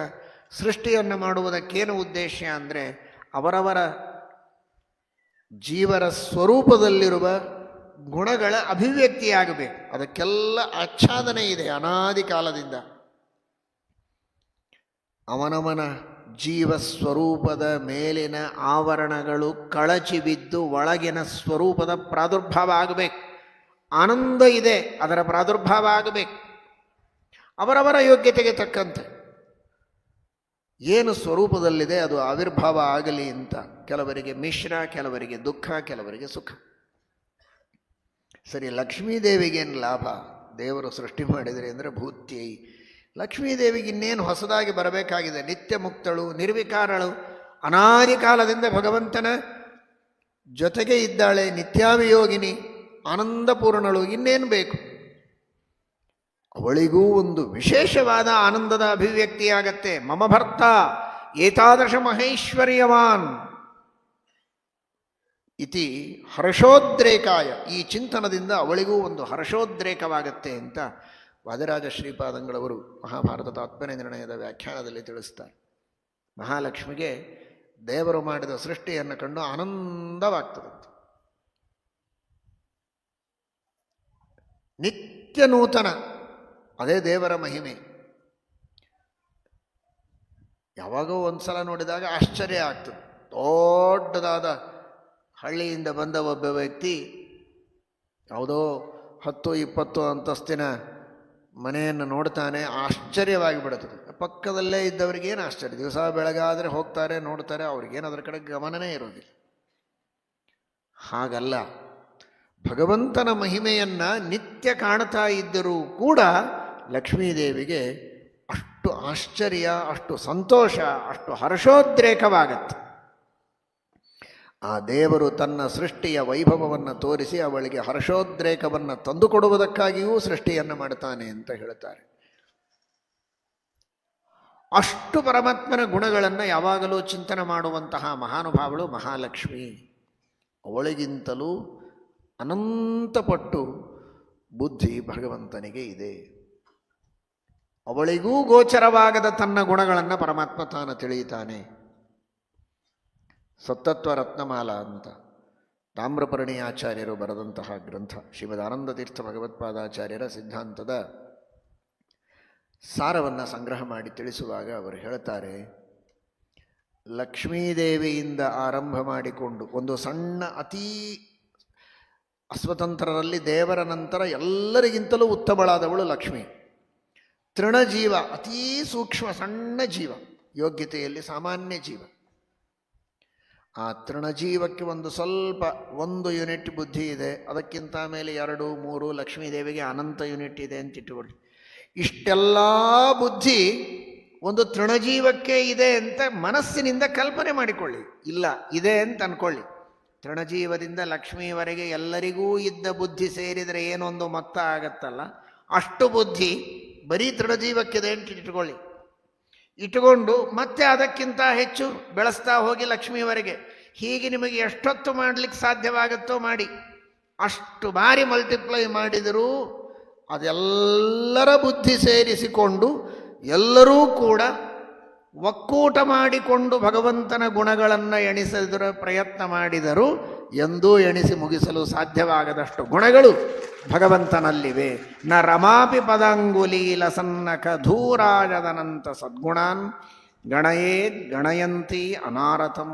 ಸೃಷ್ಟಿಯನ್ನು ಮಾಡುವುದಕ್ಕೇನು ಉದ್ದೇಶ ಅಂದರೆ ಅವರವರ ಜೀವರ ಸ್ವರೂಪದಲ್ಲಿರುವ ಗುಣಗಳ ಅಭಿವ್ಯಕ್ತಿಯಾಗಬೇಕು. ಅದಕ್ಕೆಲ್ಲ ಆಚ್ಛಾದನೆ ಇದೆ ಅನಾದಿ ಕಾಲದಿಂದ. ಅವನವನ ಜೀವ ಸ್ವರೂಪದ ಮೇಲಿನ ಆವರಣಗಳು ಕಳಚಿ ಬಿದ್ದು ಒಳಗಿನ ಸ್ವರೂಪದ ಪ್ರಾದುರ್ಭಾವ ಆಗಬೇಕು. ಆನಂದ ಇದೆ, ಅದರ ಪ್ರಾದುರ್ಭಾವ ಆಗಬೇಕು. ಅವರವರ ಯೋಗ್ಯತೆಗೆ ತಕ್ಕಂತೆ ಏನು ಸ್ವರೂಪದಲ್ಲಿದೆ ಅದು ಆವಿರ್ಭಾವ ಆಗಲಿ ಅಂತ. ಕೆಲವರಿಗೆ ಮಿಶ್ರ, ಕೆಲವರಿಗೆ ದುಃಖ, ಕೆಲವರಿಗೆ ಸುಖ. ಸರಿ, ಲಕ್ಷ್ಮೀದೇವಿಗೇನು ಲಾಭ? ದೇವರು ಸೃಷ್ಟಿ ಮಾಡಿದರೆ ಅಂದರೆ ಭೂತ್ಯೈ. ಲಕ್ಷ್ಮೀದೇವಿಗೆ ಇನ್ನೇನು ಹೊಸದಾಗಿ ಬರಬೇಕಾಗಿದೆ? ನಿತ್ಯ ಮುಕ್ತಳು, ನಿರ್ವಿಕಾರಳು, ಅನಾದಿ ಕಾಲದಿಂದ ಭಗವಂತನ ಜೊತೆಗೆ ಇದ್ದಾಳೆ, ನಿತ್ಯಾಭಿಯೋಗಿನಿ, ಆನಂದಪೂರ್ಣಳು. ಇನ್ನೇನು ಬೇಕು? ಅವಳಿಗೂ ಒಂದು ವಿಶೇಷವಾದ ಆನಂದದ ಅಭಿವ್ಯಕ್ತಿಯಾಗತ್ತೆ. ಮಮ ಭರ್ತ ಏತಾದೃಶ ಮಹೈಶ್ವರ್ಯವಾನ್ ಇತಿ ಹರ್ಷೋದ್ರೇಕಾಯ. ಈ ಚಿಂತನದಿಂದ ಅವಳಿಗೂ ಒಂದು ಹರ್ಷೋದ್ರೇಕವಾಗತ್ತೆ ಅಂತ ವಾದಿರಾಜ ಶ್ರೀಪಾದಂಗಳವರು ಮಹಾಭಾರತ ತಾತ್ಪರ್ಯ ನಿರ್ಣಯದ ವ್ಯಾಖ್ಯಾನದಲ್ಲಿ ತಿಳಿಸ್ತಾರೆ. ಮಹಾಲಕ್ಷ್ಮಿಗೆ ದೇವರು ಮಾಡಿದ ಸೃಷ್ಟಿಯನ್ನು ಕಂಡು ಆನಂದವಾಗ್ತದಂತೆ. ನಿತ್ಯ ನೂತನ, ಅದೇ ದೇವರ ಮಹಿಮೆ. ಯಾವಾಗೋ ಒಂದು ಸಲ ನೋಡಿದಾಗ ಆಶ್ಚರ್ಯ ಆಗ್ತದೆ. ದೊಡ್ಡದಾದ ಹಳ್ಳಿಯಿಂದ ಬಂದ ಒಬ್ಬ ವ್ಯಕ್ತಿ ಯಾವುದೋ 10-20 ಅಂತಸ್ತಿನ ಮನೆಯನ್ನು ನೋಡ್ತಾನೆ. ಆಶ್ಚರ್ಯವಾಗಿ ಬಿಡುತ್ತದೆ. ಪಕ್ಕದಲ್ಲೇ ಇದ್ದವರಿಗೇನು ಆಶ್ಚರ್ಯ? ದಿವಸ ಬೆಳಗಾದರೆ ಹೋಗ್ತಾರೆ, ನೋಡ್ತಾರೆ, ಅವ್ರಿಗೇನು ಅದರ ಕಡೆ ಗಮನನೇ ಇರೋದಿಲ್ಲ. ಹಾಗಲ್ಲ, ಭಗವಂತನ ಮಹಿಮೆಯನ್ನು ನಿತ್ಯ ಕಾಣ್ತಾ ಇದ್ದರೂ ಕೂಡ ಲಕ್ಷ್ಮೀದೇವಿಗೆ ಅಷ್ಟು ಆಶ್ಚರ್ಯ, ಅಷ್ಟು ಸಂತೋಷ, ಅಷ್ಟು ಹರ್ಷೋದ್ರೇಕವಾಗತ್ತೆ. ಆ ದೇವರು ತನ್ನ ಸೃಷ್ಟಿಯ ವೈಭವವನ್ನು ತೋರಿಸಿ ಅವಳಿಗೆ ಹರ್ಷೋದ್ರೇಕವನ್ನು ತಂದುಕೊಡುವುದಕ್ಕಾಗಿಯೂ ಸೃಷ್ಟಿಯನ್ನು ಮಾಡ್ತಾನೆ ಅಂತ ಹೇಳ್ತಾರೆ. ಅಷ್ಟು ಪರಮಾತ್ಮನ ಗುಣಗಳನ್ನು ಯಾವಾಗಲೂ ಚಿಂತನೆ ಮಾಡುವಂತಹ ಮಹಾನುಭಾವಳು ಮಹಾಲಕ್ಷ್ಮಿ. ಅವಳಿಗಿಂತಲೂ ಅನಂತಪಟ್ಟು ಬುದ್ಧಿ ಭಗವಂತನಿಗೆ ಇದೆ. ಅವಳಿಗೂ ಗೋಚರವಾಗದ ತನ್ನ ಗುಣಗಳನ್ನು ಪರಮಾತ್ಮ ತಾನು ತಿಳಿಯುತ್ತಾನೆ. ಸತ್ತತ್ವ ರತ್ನಮಾಲ ಅಂತ ತಾಮ್ರಪರ್ಣಿ ಆಚಾರ್ಯರು ಬರೆದಂತಹ ಗ್ರಂಥ, ಶ್ರೀಮದಾನಂದ ತೀರ್ಥ ಭಗವತ್ಪಾದಾಚಾರ್ಯರ ಸಿದ್ಧಾಂತದ ಸಾರವನ್ನು ಸಂಗ್ರಹ ಮಾಡಿ ತಿಳಿಸುವಾಗ ಅವರು ಹೇಳ್ತಾರೆ, ಲಕ್ಷ್ಮೀದೇವಿಯಿಂದ ಆರಂಭ ಮಾಡಿಕೊಂಡು ಒಂದು ಸಣ್ಣ ಅತೀ ಅಸ್ವತಂತ್ರರಲ್ಲಿ ದೇವರ ನಂತರ ಎಲ್ಲರಿಗಿಂತಲೂ ಉತ್ತಮಳಾದವಳು ಲಕ್ಷ್ಮಿ. ತೃಣಜೀವ, ಅತೀ ಸೂಕ್ಷ್ಮ ಸಣ್ಣ ಜೀವ, ಯೋಗ್ಯತೆಯಲ್ಲಿ ಸಾಮಾನ್ಯ ಜೀವ. ಆ ತೃಣಜೀವಕ್ಕೆ ಒಂದು ಸ್ವಲ್ಪ 1 ಯೂನಿಟ್ ಬುದ್ಧಿ ಇದೆ, ಅದಕ್ಕಿಂತ ಮೇಲೆ 2, 3, ಲಕ್ಷ್ಮೀದೇವಿಗೆ ಅನಂತ ಯೂನಿಟ್ ಇದೆ ಅಂತ ಇಟ್ಟುಕೊಳ್ಳಿ. ಇಷ್ಟೆಲ್ಲ ಬುದ್ಧಿ ಒಂದು ತೃಣಜೀವಕ್ಕೆ ಇದೆ ಅಂತ ಮನಸ್ಸಿನಿಂದ ಕಲ್ಪನೆ ಮಾಡಿಕೊಳ್ಳಿ. ಇಲ್ಲ, ಇದೆ ಅಂತ ಅಂದ್ಕೊಳ್ಳಿ. ತೃಣಜೀವದಿಂದ ಲಕ್ಷ್ಮೀವರೆಗೆ ಎಲ್ಲರಿಗೂ ಇದ್ದ ಬುದ್ಧಿ ಸೇರಿದರೆ ಏನೊಂದು ಮೊತ್ತ ಆಗತ್ತಲ್ಲ, ಅಷ್ಟು ಬುದ್ಧಿ ಬರೀ ತೃಣಜೀವಕ್ಕಿದೆ ಅಂತ ಇಟ್ಕೊಳ್ಳಿ. ಇಟ್ಟುಕೊಂಡು ಮತ್ತೆ ಅದಕ್ಕಿಂತ ಹೆಚ್ಚು ಬೆಳೆಸ್ತಾ ಹೋಗಿ ಲಕ್ಷ್ಮೀವರೆಗೆ. ಹೀಗೆ ನಿಮಗೆ ಎಷ್ಟೊತ್ತು ಮಾಡಲಿಕ್ಕೆ ಸಾಧ್ಯವಾಗುತ್ತೋ ಮಾಡಿ. ಅಷ್ಟು ಬಾರಿ ಮಲ್ಟಿಪ್ಲೈ ಮಾಡಿದರೂ ಅದೆಲ್ಲರ ಬುದ್ಧಿ ಸೇರಿಸಿಕೊಂಡು ಎಲ್ಲರೂ ಕೂಡ ಒಕ್ಕೂಟ ಮಾಡಿಕೊಂಡು ಭಗವಂತನ ಗುಣಗಳನ್ನು ಎಣಿಸಿದರ ಪ್ರಯತ್ನ ಮಾಡಿದರೂ ಎಂದೂ ಎಣಿಸಿ ಮುಗಿಸಲು ಸಾಧ್ಯವಾಗದಷ್ಟು ಗುಣಗಳು ಭಗವಂತನಲ್ಲಿವೆ. ನ ರಮಾಪಿ ಪದಾಂಗುಲೀಲ ಸನ್ನಕ ಧೂರಾಜದನಂತ ಸದ್ಗುಣಾನ್ ಗಣಯೇದ್ ಗಣಯಂತಿ ಅನಾರಥಂ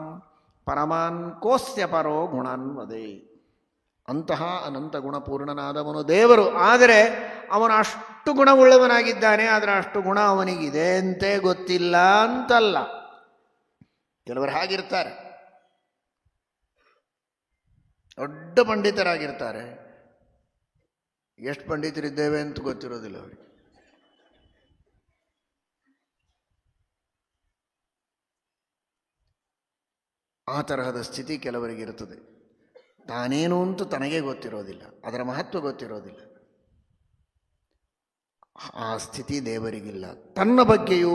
ಪರಮಾನ್ ಕೋಸ್ಯ ಪರೋ ಗುಣಾನ್ ವದೇ. ಅಂತಹ ಅನಂತ ಗುಣಪೂರ್ಣನಾದವನು ದೇವರು. ಆದರೆ ಅವನು ಅಷ್ಟು ಗುಣವುಳ್ಳವನಾಗಿದ್ದಾನೆ. ಆದರೆ ಅಷ್ಟು ಗುಣ ಅವನಿಗಿದೆ ಅಂತೆ ಗೊತ್ತಿಲ್ಲ ಅಂತಲ್ಲ. ಕೆಲವರು ಹಾಗಿರ್ತಾರೆ, ದೊಡ್ಡ ಪಂಡಿತರಾಗಿರ್ತಾರೆ, ಎಷ್ಟು ಪಂಡಿತರಿದ್ದೇವೆ ಅಂತ ಗೊತ್ತಿರೋದಿಲ್ಲ ಅವರಿಗೆ. ಆ ತರಹದ ಸ್ಥಿತಿ ಕೆಲವರಿಗಿರುತ್ತದೆ. ತಾನೇನು ಅಂತ ತನಗೇ ಗೊತ್ತಿರೋದಿಲ್ಲ, ಅದರ ಮಹತ್ವ ಗೊತ್ತಿರೋದಿಲ್ಲ. ಆ ಸ್ಥಿತಿ ದೇವರಿಗಿಲ್ಲ. ತನ್ನ ಬಗ್ಗೆಯೂ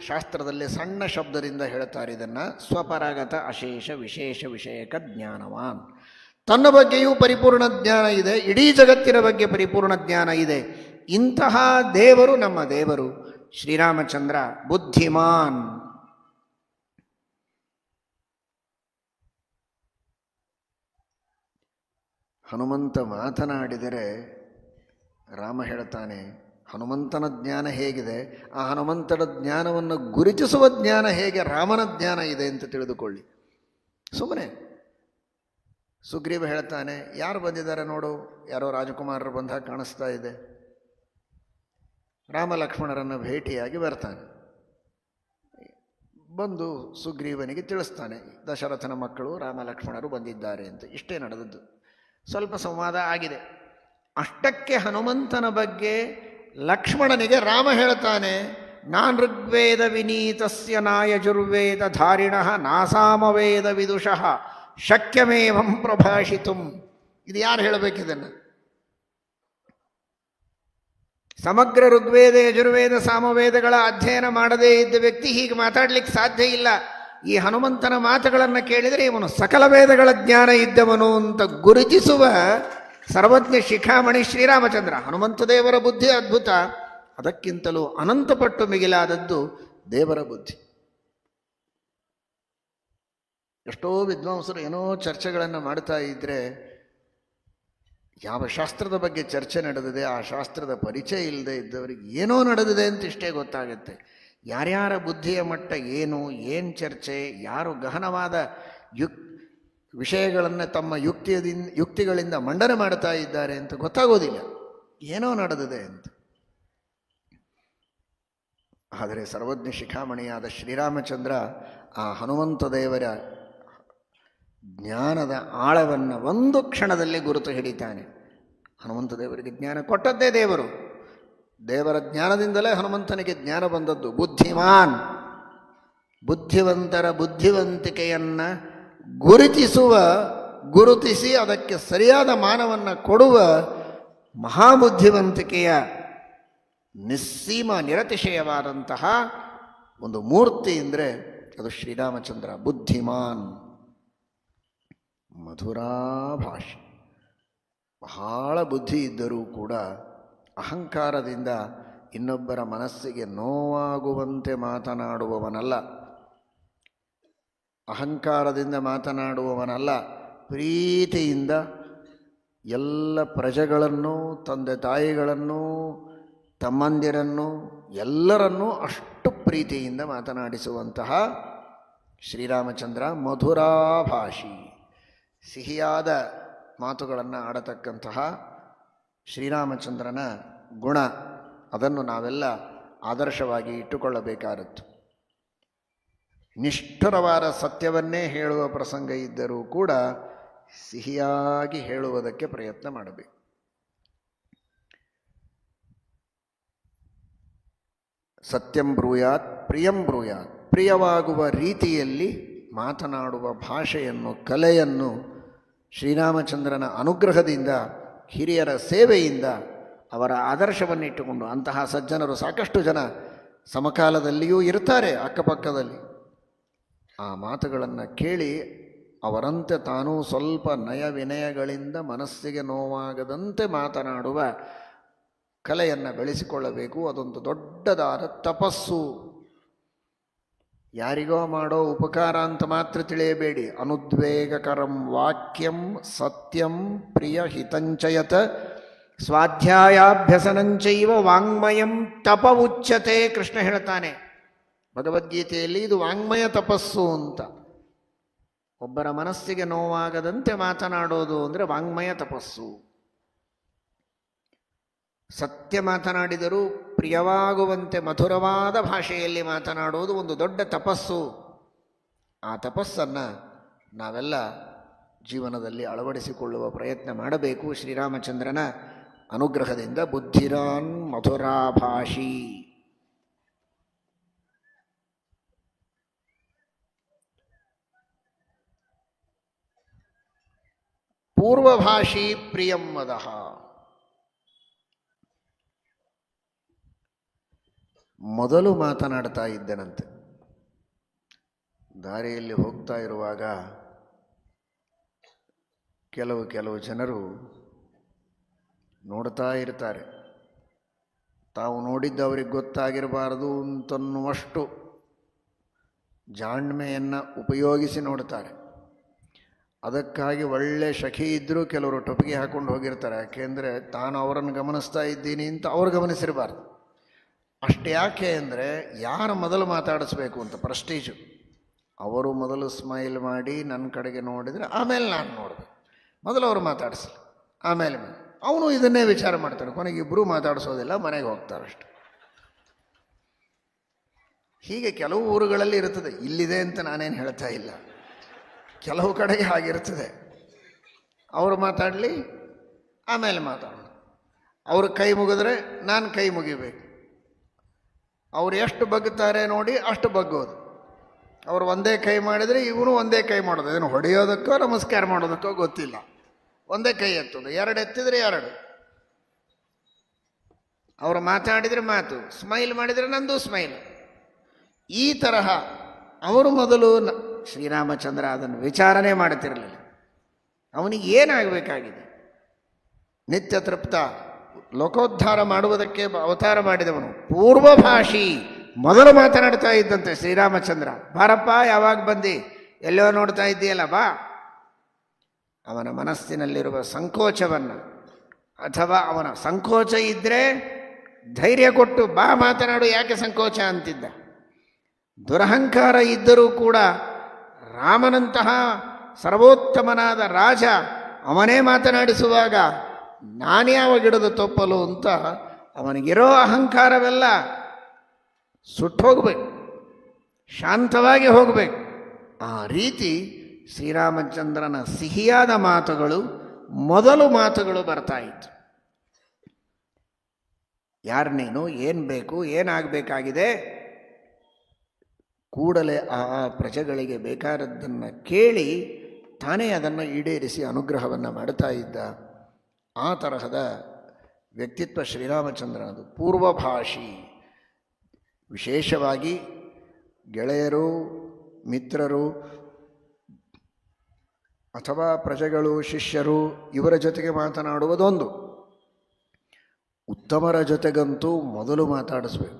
ಶಾಸ್ತ್ರದಲ್ಲಿ ಸಣ್ಣ ಶಬ್ದದಿಂದ ಹೇಳ್ತಾರೆ ಇದನ್ನು, ಸ್ವಪರಾಗತ ಅಶೇಷ ವಿಶೇಷ ವಿಷಯಕ ಜ್ಞಾನವಾನ್. ತನ್ನ ಬಗ್ಗೆಯೂ ಪರಿಪೂರ್ಣ ಜ್ಞಾನ ಇದೆ, ಇಡೀ ಜಗತ್ತಿನ ಬಗ್ಗೆ ಪರಿಪೂರ್ಣ ಜ್ಞಾನ ಇದೆ. ಇಂತಹ ದೇವರು ನಮ್ಮ ದೇವರು ಶ್ರೀರಾಮಚಂದ್ರ ಬುದ್ಧಿಮಾನ್. ಹನುಮಂತ ಮಾತನಾಡಿದರೆ ರಾಮ ಹೇಳ್ತಾನೆ, ಹನುಮಂತನ ಜ್ಞಾನ ಹೇಗಿದೆ, ಆ ಹನುಮಂತನ ಜ್ಞಾನವನ್ನು ಗುರುತಿಸುವ ಜ್ಞಾನ ಹೇಗೆ ರಾಮನ ಜ್ಞಾನ ಇದೆ ಅಂತ ತಿಳಿದುಕೊಳ್ಳಿ. ಸುಮ್ಮನೆ ಸುಗ್ರೀವ ಹೇಳ್ತಾನೆ, ಯಾರು ಬಂದಿದ್ದಾರೆ ನೋಡು, ಯಾರೋ ರಾಜಕುಮಾರರು ಬಂದಾಗ ಕಾಣಿಸ್ತಾ ಇದೆ. ರಾಮ ಲಕ್ಷ್ಮಣರನ್ನು ಭೇಟಿಯಾಗಿ ಬರ್ತಾನೆ. ಬಂದು ಸುಗ್ರೀವನಿಗೆ ತಿಳಿಸ್ತಾನೆ, ದಶರಥನ ಮಕ್ಕಳು ರಾಮ ಲಕ್ಷ್ಮಣರು ಬಂದಿದ್ದಾರೆ ಅಂತ. ಇಷ್ಟೇ ನಡೆದದ್ದು. ಸ್ವಲ್ಪ ಸಂವಾದ ಆಗಿದೆ. ಅಷ್ಟಕ್ಕೆ ಹನುಮಂತನ ಬಗ್ಗೆ ಲಕ್ಷ್ಮಣನಿಗೆ ರಾಮ ಹೇಳ್ತಾನೆ, ನಾನ್ ಋಗ್ವೇದ ವಿನೀತಸ್ಯ ನಾಯಜುರ್ವೇದ ಧಾರಿಣಃ ನಾಸಾಮವೇದ ವಿದುಷಃ ಶಕ್ಯಮೇವಂ ಪ್ರಭಾಷಿತುಂ. ಇದು ಯಾರು ಹೇಳಬೇಕಿದನ್ನು? ಸಮಗ್ರ ಋಗ್ವೇದ ಯಜುರ್ವೇದ ಸಾಮವೇದಗಳ ಅಧ್ಯಯನ ಮಾಡದೇ ಇದ್ದ ವ್ಯಕ್ತಿ ಹೀಗೆ ಮಾತಾಡಲಿಕ್ಕೆ ಸಾಧ್ಯ ಇಲ್ಲ. ಈ ಹನುಮಂತನ ಮಾತುಗಳನ್ನು ಕೇಳಿದರೆ ಇವನು ಸಕಲ ವೇದಗಳ ಜ್ಞಾನ ಇದ್ದವನು ಅಂತ ಗುರುತಿಸುವ ಸರ್ವಜ್ಞ ಶಿಖಾಮಣಿ ಶ್ರೀರಾಮಚಂದ್ರ. ಹನುಮಂತ ದೇವರ ಬುದ್ಧಿ ಅದ್ಭುತ, ಅದಕ್ಕಿಂತಲೂ ಅನಂತಪಟ್ಟು ಮಿಗಿಲಾದದ್ದು ದೇವರ ಬುದ್ಧಿ. ಎಷ್ಟೋ ವಿದ್ವಾಂಸರು ಏನೋ ಚರ್ಚೆಗಳನ್ನು ಮಾಡ್ತಾ ಇದ್ದರೆ ಯಾವ ಶಾಸ್ತ್ರದ ಬಗ್ಗೆ ಚರ್ಚೆ ನಡೆದಿದೆ ಆ ಶಾಸ್ತ್ರದ ಪರಿಚಯ ಇಲ್ಲದೆ ಇದ್ದವರಿಗೆ ಏನೋ ನಡೆದಿದೆ ಅಂತ ಇಷ್ಟೇ ಗೊತ್ತಾಗುತ್ತೆ. ಯಾರ್ಯಾರ ಬುದ್ಧಿಯ ಮಟ್ಟ ಏನು ಚರ್ಚೆ, ಯಾರು ಗಹನವಾದ ವಿಷಯಗಳನ್ನು ತಮ್ಮ ಯುಕ್ತಿಗಳಿಂದ ಮಂಡನೆ ಮಾಡ್ತಾ ಇದ್ದಾರೆ ಅಂತ ಗೊತ್ತಾಗೋದಿಲ್ಲ. ಏನೋ ನಡೆದಿದೆ ಅಂತ. ಆದರೆ ಸರ್ವಜ್ಞ ಶಿಖಾಮಣಿಯಾದ ಶ್ರೀರಾಮಚಂದ್ರ ಆ ಹನುಮಂತ ದೇವರ ಜ್ಞಾನದ ಆಳವನ್ನು ಒಂದು ಕ್ಷಣದಲ್ಲಿ ಗುರುತು ಹಿಡಿತಾನೆ. ಹನುಮಂತ ದೇವರಿಗೆ ಜ್ಞಾನ ಕೊಟ್ಟದ್ದೇ ದೇವರು. ದೇವರ ಜ್ಞಾನದಿಂದಲೇ ಹನುಮಂತನಿಗೆ ಜ್ಞಾನ ಬಂದದ್ದು. ಬುದ್ಧಿಮಾನ್, ಬುದ್ಧಿವಂತರ ಬುದ್ಧಿವಂತಿಕೆಯನ್ನು ಗುರುತಿಸಿ ಅದಕ್ಕೆ ಸರಿಯಾದ ಮಾನವನ್ನು ಕೊಡುವ ಮಹಾಬುದ್ಧಿವಂತಿಕೆಯ ನಿಸ್ಸೀಮ ನಿರತಿಶಯವಾದಂತಹ ಒಂದು ಮೂರ್ತಿ ಅಂದರೆ ಅದು ಶ್ರೀರಾಮಚಂದ್ರ. ಬುದ್ಧಿಮಾನ್, ಮಧುರಾಭಾಷಿ, ಬಹಳ ಬುದ್ಧಿ ಇದ್ದರೂ ಕೂಡ ಅಹಂಕಾರದಿಂದ ಇನ್ನೊಬ್ಬರ ಮನಸ್ಸಿಗೆ ನೋವಾಗುವಂತೆ ಮಾತನಾಡುವವನಲ್ಲ. ಅಹಂಕಾರದಿಂದ ಮಾತನಾಡುವವನಲ್ಲ. ಪ್ರೀತಿಯಿಂದ ಎಲ್ಲ ಪ್ರಜೆಗಳನ್ನು, ತಂದೆ ತಾಯಿಗಳನ್ನು, ತಮ್ಮಂದಿರನ್ನು ಎಲ್ಲರನ್ನೂ ಅಷ್ಟು ಪ್ರೀತಿಯಿಂದ ಮಾತನಾಡಿಸುವಂತಹ ಶ್ರೀರಾಮಚಂದ್ರ ಮಧುರಾಭಾಷಿ. ಸಿಹಿಯಾದ ಮಾತುಗಳನ್ನು ಆಡತಕ್ಕಂತಹ ಶ್ರೀರಾಮಚಂದ್ರನ ಗುಣ, ಅದನ್ನು ನಾವೆಲ್ಲ ಆದರ್ಶವಾಗಿ ಇಟ್ಟುಕೊಳ್ಳಬೇಕಾದದ್ದು. ನಿಷ್ಠುರವಾದ ಸತ್ಯವನ್ನೇ ಹೇಳುವ ಪ್ರಸಂಗ ಇದ್ದರೂ ಕೂಡ ಸಿಹಿಯಾಗಿ ಹೇಳುವುದಕ್ಕೆ ಪ್ರಯತ್ನ ಮಾಡಬೇಕು. ಸತ್ಯಂ ಬ್ರೂಯಾತ್ ಪ್ರಿಯಂ ಬ್ರೂಯಾತ್, ಪ್ರಿಯವಾಗುವ ರೀತಿಯಲ್ಲಿ ಮಾತನಾಡುವ ಭಾಷೆಯನ್ನು, ಕಲೆಯನ್ನು ಶ್ರೀರಾಮಚಂದ್ರನ ಅನುಗ್ರಹದಿಂದ, ಹಿರಿಯರ ಸೇವೆಯಿಂದ, ಅವರ ಆದರ್ಶವನ್ನಿಟ್ಟುಕೊಂಡು ಅಂತಹ ಸಜ್ಜನರು ಸಾಕಷ್ಟು ಜನ ಸಮಕಾಲದಲ್ಲಿಯೂ ಇರ್ತಾರೆ ಅಕ್ಕಪಕ್ಕದಲ್ಲಿ. ಆ ಮಾತುಗಳನ್ನು ಕೇಳಿ ಅವರಂತೆ ತಾನೂ ಸ್ವಲ್ಪ ನಯ ವಿನಯಗಳಿಂದ ಮನಸ್ಸಿಗೆ ನೋವಾಗದಂತೆ ಮಾತನಾಡುವ ಕಲೆಯನ್ನು ಬೆಳೆಸಿಕೊಳ್ಳಬೇಕು. ಅದೊಂದು ದೊಡ್ಡದಾದ ತಪಸ್ಸು. ಯಾರಿಗೋ ಮಾಡೋ ಉಪಕಾರ ಅಂತ ಮಾತ್ರ ತಿಳಿಯಬೇಡಿ. ಅನುದ್ವೇಗಕರಂ ವಾಕ್ಯಂ ಸತ್ಯಂ ಪ್ರಿಯ ಹಿತಂಚಯತ ಸ್ವಾಧ್ಯಾಯಾಭ್ಯಸನಂಚೈವ ವಾಂಗ್ಮಯಂ ತಪ ಉಚ್ಯತೆ. ಕೃಷ್ಣ ಹೇಳ್ತಾನೆ ಭಗವದ್ಗೀತೆಯಲ್ಲಿ, ಇದು ವಾಂಗ್ಮಯ ತಪಸ್ಸು ಅಂತ. ಒಬ್ಬರ ಮನಸ್ಸಿಗೆ ನೋವಾಗದಂತೆ ಮಾತನಾಡೋದು ಅಂದರೆ ವಾಂಗ್ಮಯ ತಪಸ್ಸು. ಸತ್ಯ ಮಾತನಾಡಿದರೂ ಪ್ರಿಯವಾಗುವಂತೆ ಮಧುರವಾದ ಭಾಷೆಯಲ್ಲಿ ಮಾತನಾಡುವುದು ಒಂದು ದೊಡ್ಡ ತಪಸ್ಸು. ಆ ತಪಸ್ಸನ್ನು ನಾವೆಲ್ಲ ಜೀವನದಲ್ಲಿ ಅಳವಡಿಸಿಕೊಳ್ಳುವ ಪ್ರಯತ್ನ ಮಾಡಬೇಕು. ಶ್ರೀರಾಮಚಂದ್ರನ ಅನುಗ್ರಹದಿಂದ ಬುದ್ಧಿರಾನ್ ಮಧುರಾಭಾಷಿ. ಪೂರ್ವಭಾಷಿ ಪ್ರಿಯಂ ವದಃ. ಮೊದಲು ಮಾತನಾಡ್ತಾ ಇದ್ದನಂತೆ. ದಾರಿಯಲ್ಲಿ ಹೋಗ್ತಾ ಇರುವಾಗ ಕೆಲವು ಜನರು ನೋಡ್ತಾ ಇರ್ತಾರೆ. ತಾವು ನೋಡಿದ್ದು ಅವ್ರಿಗೆ ಗೊತ್ತಾಗಿರಬಾರದು ಅಂತನ್ನುವಷ್ಟು ಜಾಣ್ಮೆಯನ್ನು ಉಪಯೋಗಿಸಿ ನೋಡ್ತಾರೆ. ಅದಕ್ಕಾಗಿ ಒಳ್ಳೆ ಶಖಿ ಇದ್ದರೂ ಕೆಲವರು ಟೊಪಿಗೆ ಹಾಕ್ಕೊಂಡು ಹೋಗಿರ್ತಾರೆ. ಯಾಕೆಂದರೆ ತಾನು ಅವರನ್ನು ಗಮನಿಸ್ತಾ ಇದ್ದೀನಿ ಅಂತ ಅವ್ರು ಗಮನಿಸಿರಬಾರ್ದು. ಅಷ್ಟು ಯಾಕೆ ಅಂದರೆ ಯಾರು ಮೊದಲು ಮಾತಾಡಿಸ್ಬೇಕು ಅಂತ ಪ್ರೆಸ್ಟೀಜು. ಅವರು ಮೊದಲು ಸ್ಮೈಲ್ ಮಾಡಿ ನನ್ನ ಕಡೆಗೆ ನೋಡಿದರೆ ಆಮೇಲೆ ನಾನು ನೋಡಬೇಕು. ಮೊದಲು ಅವರು ಮಾತಾಡಿಸಲಿ, ಆಮೇಲೆ ಅವನು ಇದನ್ನೇ ವಿಚಾರ ಮಾಡ್ತಾನೆ. ಕೊನೆಗೆ ಇಬ್ಬರೂ ಮಾತಾಡಿಸೋದಿಲ್ಲ, ಮನೆಗೆ ಹೋಗ್ತಾರಷ್ಟು. ಹೀಗೆ ಕೆಲವು ಊರುಗಳಲ್ಲಿ ಇರ್ತದೆ. ಇಲ್ಲಿದೆ ಅಂತ ನಾನೇನು ಹೇಳ್ತಾ ಇಲ್ಲ, ಕೆಲವು ಕಡೆಗೆ ಹಾಗಿರ್ತದೆ. ಅವರು ಮಾತಾಡಲಿ, ಆಮೇಲೆ ಮಾತಾಡೋಣ. ಅವರು ಕೈ ಮುಗಿದ್ರೆ ನಾನು ಕೈ ಮುಗಿಬೇಕು. ಅವರು ಎಷ್ಟು ಬಗ್ತಾರೆ ನೋಡಿ ಅಷ್ಟು ಬಗ್ಗೋದು. ಅವರು ಒಂದೇ ಕೈ ಮಾಡಿದರೆ ಇವನು ಒಂದೇ ಕೈ ಮಾಡೋದು. ಇದನ್ನು ಹೊಡೆಯೋದಕ್ಕೋ ನಮಸ್ಕಾರ ಮಾಡೋದಕ್ಕೋ ಗೊತ್ತಿಲ್ಲ. ಒಂದೇ ಕೈ ಎತ್ತೋದು, ಎರಡು ಎತ್ತಿದರೆ ಎರಡು. ಅವರು ಮಾತಾಡಿದರೆ ಮಾತು, ಸ್ಮೈಲ್ ಮಾಡಿದರೆ ನಂದು ಸ್ಮೈಲ್. ಈ ತರಹ ಅವರು ಮೊದಲು ಶ್ರೀರಾಮಚಂದ್ರ ಅದನ್ನು ವಿಚಾರಣೆ ಮಾಡುತ್ತಿರಲಿಲ್ಲ. ಅವನಿಗೆ ಏನಾಗಬೇಕಾಗಿದೆ? ನಿತ್ಯ ತೃಪ್ತ, ಲೋಕೋದ್ಧಾರ ಮಾಡುವುದಕ್ಕೆ ಅವತಾರ ಮಾಡಿದವನು, ಪೂರ್ವಭಾಷಿ. ಮೊದಲು ಮಾತನಾಡ್ತಾ ಇದ್ದಂತೆ ಶ್ರೀರಾಮಚಂದ್ರ. ಬಾರಪ್ಪ, ಯಾವಾಗ ಬಂದು? ಎಲ್ಲೋ ನೋಡ್ತಾ ಇದ್ದೀಯಲ್ಲ, ಬಾ. ಅವನ ಮನಸ್ಸಿನಲ್ಲಿರುವ ಸಂಕೋಚವನ್ನು, ಅಥವಾ ಅವನ ಸಂಕೋಚ ಇದ್ದರೆ ಧೈರ್ಯ ಕೊಟ್ಟು ಬಾ ಮಾತನಾಡು, ಯಾಕೆ ಸಂಕೋಚ ಅಂತಿದ್ದ. ದುರಹಂಕಾರ ಇದ್ದರೂ ಕೂಡ ರಾಮನಂತಹ ಸರ್ವೋತ್ತಮನಾದ ರಾಜ ಅವನೇ ಮಾತನಾಡಿಸುವಾಗ ನಾನ್ಯಾವ ಗಿಡದ ತೊಪ್ಪಲು ಅಂತ ಅವನಿಗಿರೋ ಅಹಂಕಾರವೆಲ್ಲ ಸುಟ್ಟು ಹೋಗಬೇಕು, ಶಾಂತವಾಗಿ ಹೋಗಬೇಕು. ಆ ರೀತಿ ಶ್ರೀರಾಮಚಂದ್ರನ ಸಿಹಿಯಾದ ಮಾತುಗಳು, ಮೊದಲು ಮಾತುಗಳು ಬರ್ತಾ ಇತ್ತು. ಯಾರು ನೀನು? ಏನು ಬೇಕು? ಏನಾಗಬೇಕಾಗಿದೆ? ಕೂಡಲೇ ಆ ಪ್ರಜೆಗಳಿಗೆ ಬೇಕಾದದ್ದನ್ನು ಕೇಳಿ ತಾನೇ ಅದನ್ನು ಈಡೇರಿಸಿ ಅನುಗ್ರಹವನ್ನು ಮಾಡ್ತಾ ಇದ್ದ. ಆ ತರಹದ ವ್ಯಕ್ತಿತ್ವ ಶ್ರೀರಾಮಚಂದ್ರನದು. ಪೂರ್ವಭಾಷಿ. ವಿಶೇಷವಾಗಿ ಗೆಳೆಯರು, ಮಿತ್ರರು ಅಥವಾ ಪ್ರಜೆಗಳು, ಶಿಷ್ಯರು ಇವರ ಜೊತೆಗೆ ಮಾತನಾಡುವುದೊಂದು. ಉತ್ತಮರ ಜೊತೆಗಂತೂ ಮೊದಲು ಮಾತಾಡಿಸ್ಬೇಕು.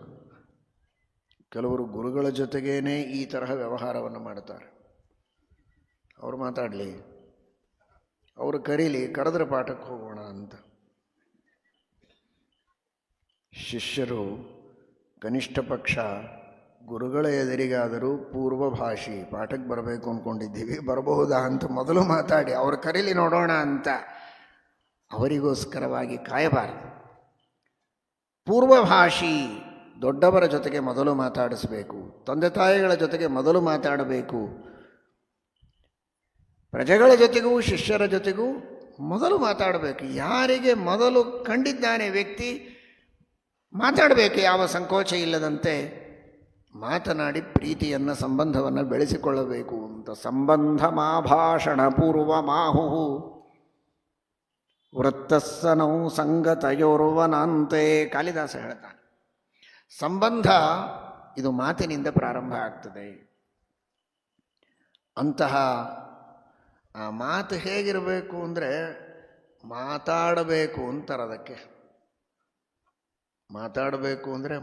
ಕೆಲವರು ಗುರುಗಳ ಜೊತೆಗೇನೆ ಈ ತರಹ ವ್ಯವಹಾರವನ್ನು ಮಾಡ್ತಾರೆ. ಅವರು ಮಾತಾಡಲಿ, ಅವರು ಕರೀಲಿ, ಕರೆದ್ರೆ ಪಾಠಕ್ಕೆ ಹೋಗೋಣ ಅಂತ. ಶಿಷ್ಯರು ಕನಿಷ್ಠ ಪಕ್ಷ ಗುರುಗಳ ಎದುರಿಗಾದರೂ ಪೂರ್ವಭಾಷಿ, ಪಾಠಕ್ಕೆ ಬರಬೇಕು ಅಂದ್ಕೊಂಡಿದ್ದೀವಿ, ಬರಬಹುದಾ ಅಂತ ಮೊದಲು ಮಾತಾಡಿ ಅವರು ಕರೀಲಿ ನೋಡೋಣ ಅಂತ ಅವರಿಗೋಸ್ಕರವಾಗಿ ಕಾಯಬಾರದು. ಪೂರ್ವಭಾಷಿ, ದೊಡ್ಡವರ ಜೊತೆಗೆ ಮೊದಲು ಮಾತಾಡಿಸಬೇಕು, ತಂದೆ ತಾಯಿಗಳ ಜೊತೆಗೆ ಮೊದಲು ಮಾತಾಡಬೇಕು, ಪ್ರಜೆಗಳ ಜೊತೆಗೂ ಶಿಷ್ಯರ ಜೊತೆಗೂ ಮೊದಲು ಮಾತಾಡಬೇಕು. ಯಾರಿಗೆ ಮೊದಲು ಕಂಡಿದ್ದಾನೆ ವ್ಯಕ್ತಿ ಮಾತಾಡಬೇಕು, ಯಾವ ಸಂಕೋಚ ಇಲ್ಲದಂತೆ ಮಾತನಾಡಿ ಪ್ರೀತಿಯನ್ನು, ಸಂಬಂಧವನ್ನು ಬೆಳೆಸಿಕೊಳ್ಳಬೇಕು ಅಂತ. ಸಂಬಂಧ ಮಾಭಾಷಣ ಪೂರ್ವ ಮಾಹು ವೃತ್ತಸ್ಸನೌ ಸಂಗತಯೋರ್ವನಾಂತೆ. ಕಾಳಿದಾಸ ಹೇಳ್ತಾನೆ, ಸಂಬಂಧ ಇದು ಮಾತಿನಿಂದ ಪ್ರಾರಂಭ ಆಗ್ತದೆ. ಅಂತಹ ಆ ಮಾತು ಹೇಗಿರಬೇಕು ಅಂದರೆ ಮಾತಾಡಬೇಕು ಅಂತಾರೆ. ಅದಕ್ಕೆ ಮಾತಾಡಬೇಕು ಅಂದರೆ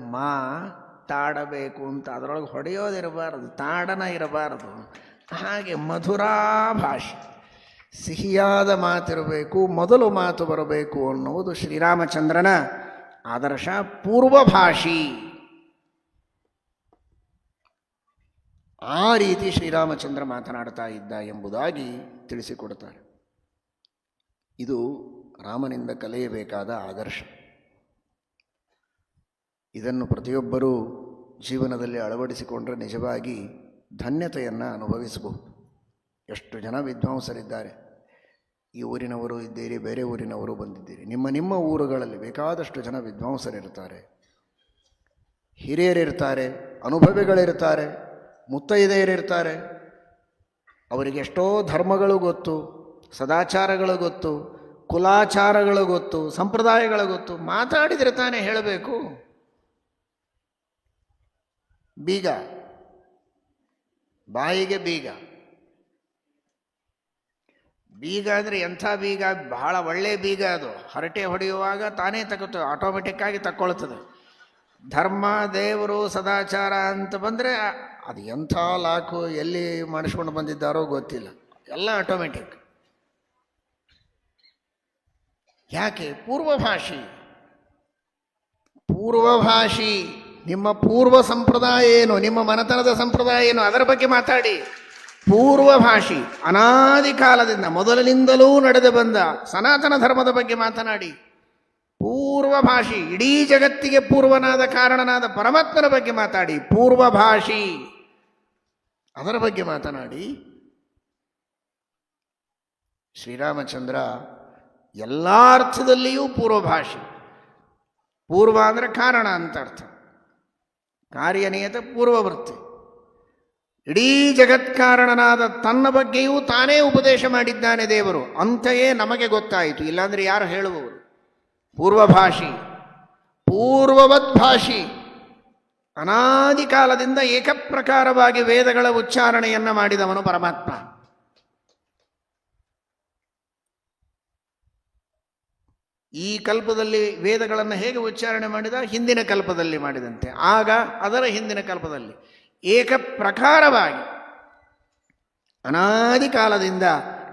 ತಾಡಬೇಕು ಅಂತ. ಅದರೊಳಗೆ ಹೊಡೆಯೋದಿರಬಾರದು, ತಾಡನ ಇರಬಾರದು. ಹಾಗೆ ಮಧುರಾಭಾಷೆ, ಸಿಹಿಯಾದ ಮಾತಿರಬೇಕು, ಮೊದಲು ಮಾತು ಬರಬೇಕು ಅನ್ನುವುದು ಶ್ರೀರಾಮಚಂದ್ರನ ಆದರ್ಶ. ಪೂರ್ವಭಾಷಿ. ಆ ರೀತಿ ಶ್ರೀರಾಮಚಂದ್ರ ಮಾತನಾಡ್ತಾ ಇದ್ದ ಎಂಬುದಾಗಿ ತಿಳಿಸಿಕೊಡ್ತಾರೆ. ಇದು ರಾಮನಿಂದ ಕಲಿಯಬೇಕಾದ ಆದರ್ಶ. ಇದನ್ನು ಪ್ರತಿಯೊಬ್ಬರೂ ಜೀವನದಲ್ಲಿ ಅಳವಡಿಸಿಕೊಂಡರೆ ನಿಜವಾಗಿ ಧನ್ಯತೆಯನ್ನು ಅನುಭವಿಸಬಹುದು. ಎಷ್ಟು ಜನ ವಿದ್ವಾಂಸರಿದ್ದಾರೆ. ಈ ಊರಿನವರು ಇದ್ದೀರಿ, ಬೇರೆ ಊರಿನವರು ಬಂದಿದ್ದೀರಿ. ನಿಮ್ಮ ಊರುಗಳಲ್ಲಿ ಬೇಕಾದಷ್ಟು ಜನ ವಿದ್ವಾಂಸರಿರ್ತಾರೆ, ಹಿರಿಯರಿರ್ತಾರೆ, ಅನುಭವಿಗಳಿರ್ತಾರೆ, ಮುತ್ತೈದೆಯರಿರ್ತಾರೆ. ಅವರಿಗೆ ಎಷ್ಟೋ ಧರ್ಮಗಳು ಗೊತ್ತು, ಸದಾಚಾರಗಳು ಗೊತ್ತು, ಕುಲಾಚಾರಗಳು ಗೊತ್ತು, ಸಂಪ್ರದಾಯಗಳು ಗೊತ್ತು. ಮಾತಾಡಿದರೆ ತಾನೇ ಹೇಳಬೇಕು. ಬೀಗ, ಬಾಯಿಗೆ ಬೀಗ. ಬೀಗ ಅಂದರೆ ಎಂಥ ಬೀಗ? ಬಹಳ ಒಳ್ಳೆಯ ಬೀಗ ಅದು. ಹರಟೆ ಹೊಡೆಯುವಾಗ ತಾನೇ ಆಟೋಮೆಟಿಕ್ಕಾಗಿ ತಕ್ಕೊಳ್ತದೆ. ಧರ್ಮ, ದೇವರು, ಸದಾಚಾರ ಅಂತ ಬಂದರೆ ಅದು ಎಂಥ ಲಾಕು ಎಲ್ಲಿ ಮಾಡಿಸ್ಕೊಂಡು ಬಂದಿದ್ದಾರೋ ಗೊತ್ತಿಲ್ಲ. ಎಲ್ಲ ಆಟೋಮೆಟಿಕ್. ಯಾಕೆ? ಪೂರ್ವಭಾಷಿ. ಪೂರ್ವಭಾಷಿ. ನಿಮ್ಮ ಪೂರ್ವ ಸಂಪ್ರದಾಯ ಏನು, ನಿಮ್ಮ ಮನೆತನದ ಸಂಪ್ರದಾಯ ಏನು, ಅದರ ಬಗ್ಗೆ ಮಾತಾಡಿ. ಪೂರ್ವಭಾಷಿ, ಅನಾದಿ ಕಾಲದಿಂದ ಮೊದಲಿನಿಂದಲೂ ನಡೆದು ಬಂದ ಸನಾತನ ಧರ್ಮದ ಬಗ್ಗೆ ಮಾತನಾಡಿ. ಪೂರ್ವಭಾಷಿ, ಇಡೀ ಜಗತ್ತಿಗೆ ಪೂರ್ವನಾದ ಕಾರಣನಾದ ಪರಮಾತ್ಮನ ಬಗ್ಗೆ ಮಾತಾಡಿ. ಪೂರ್ವಭಾಷಿ, ಅದರ ಬಗ್ಗೆ ಮಾತನಾಡಿ. ಶ್ರೀರಾಮಚಂದ್ರ ಎಲ್ಲ ಅರ್ಥದಲ್ಲಿಯೂ ಪೂರ್ವಭಾಷಿ. ಪೂರ್ವ ಅಂದರೆ ಕಾರಣ ಅಂತ ಅರ್ಥ. ಕಾರ್ಯನಿಯತ ಪೂರ್ವವೃತ್ತಿ. ಇಡೀ ಜಗತ್ಕಾರಣನಾದ ತನ್ನ ಬಗ್ಗೆಯೂ ತಾನೇ ಉಪದೇಶ ಮಾಡಿದ್ದಾನೆ ದೇವರು. ಅಂತೆಯೇ ನಮಗೆ ಗೊತ್ತಾಯಿತು, ಇಲ್ಲಾಂದರೆ ಯಾರು ಹೇಳುವವರು? ಪೂರ್ವಭಾಷಿ, ಪೂರ್ವವದ್ಭಾಷಿ. ಅನಾದಿ ಕಾಲದಿಂದ ಏಕಪ್ರಕಾರವಾಗಿ ವೇದಗಳ ಉಚ್ಚಾರಣೆಯನ್ನು ಮಾಡಿದವನು ಪರಮಾತ್ಮ. ಈ ಕಲ್ಪದಲ್ಲಿ ವೇದಗಳನ್ನು ಹೇಗೆ ಉಚ್ಚಾರಣೆ ಮಾಡಿದ? ಹಿಂದಿನ ಕಲ್ಪದಲ್ಲಿ ಮಾಡಿದಂತೆ, ಆಗ ಅದರ ಹಿಂದಿನ ಕಲ್ಪದಲ್ಲಿ ಏಕಪ್ರಕಾರವಾಗಿ ಅನಾದಿ ಕಾಲದಿಂದ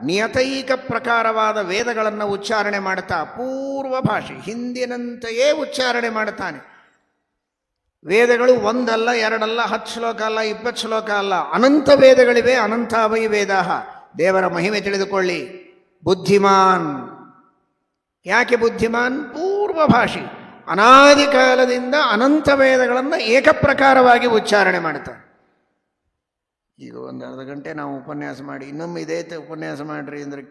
ನಿಯತೈಕ ಪ್ರಕಾರವಾದ ವೇದಗಳನ್ನು ಉಚ್ಚಾರಣೆ ಮಾಡುತ್ತಾ ಪೂರ್ವಭಾಷೆ, ಹಿಂದಿನಂತೆಯೇ ಉಚ್ಚಾರಣೆ ಮಾಡುತ್ತಾನೆ. ವೇದಗಳು ಒಂದಲ್ಲ, ಎರಡಲ್ಲ, 10 ಶ್ಲೋಕ ಅಲ್ಲ, 20 ಶ್ಲೋಕ ಅಲ್ಲ, ಅನಂತ ವೇದಗಳಿವೆ. ಅನಂತ ವೈ ವೇದಾಃ. ದೇವರ ಮಹಿಮೆ ತಿಳಿದುಕೊಳ್ಳಿ. ಬುದ್ಧಿಮಾನ್. ಯಾಕೆ ಬುದ್ಧಿಮಾನ್? ಪೂರ್ವಭಾಷಿ. ಅನಾದಿ ಕಾಲದಿಂದ ಅನಂತ ವೇದಗಳನ್ನು ಏಕಪ್ರಕಾರವಾಗಿ ಉಚ್ಚಾರಣೆ ಮಾಡ್ತಾರೆ. ಈಗ ಒಂದು ಅರ್ಧ ಗಂಟೆ ನಾವು ಉಪನ್ಯಾಸ ಮಾಡಿ ಇನ್ನೊಮ್ಮೆ ಇದೇ ಉಪನ್ಯಾಸ ಮಾಡಿರಿ ಅಂದರೆ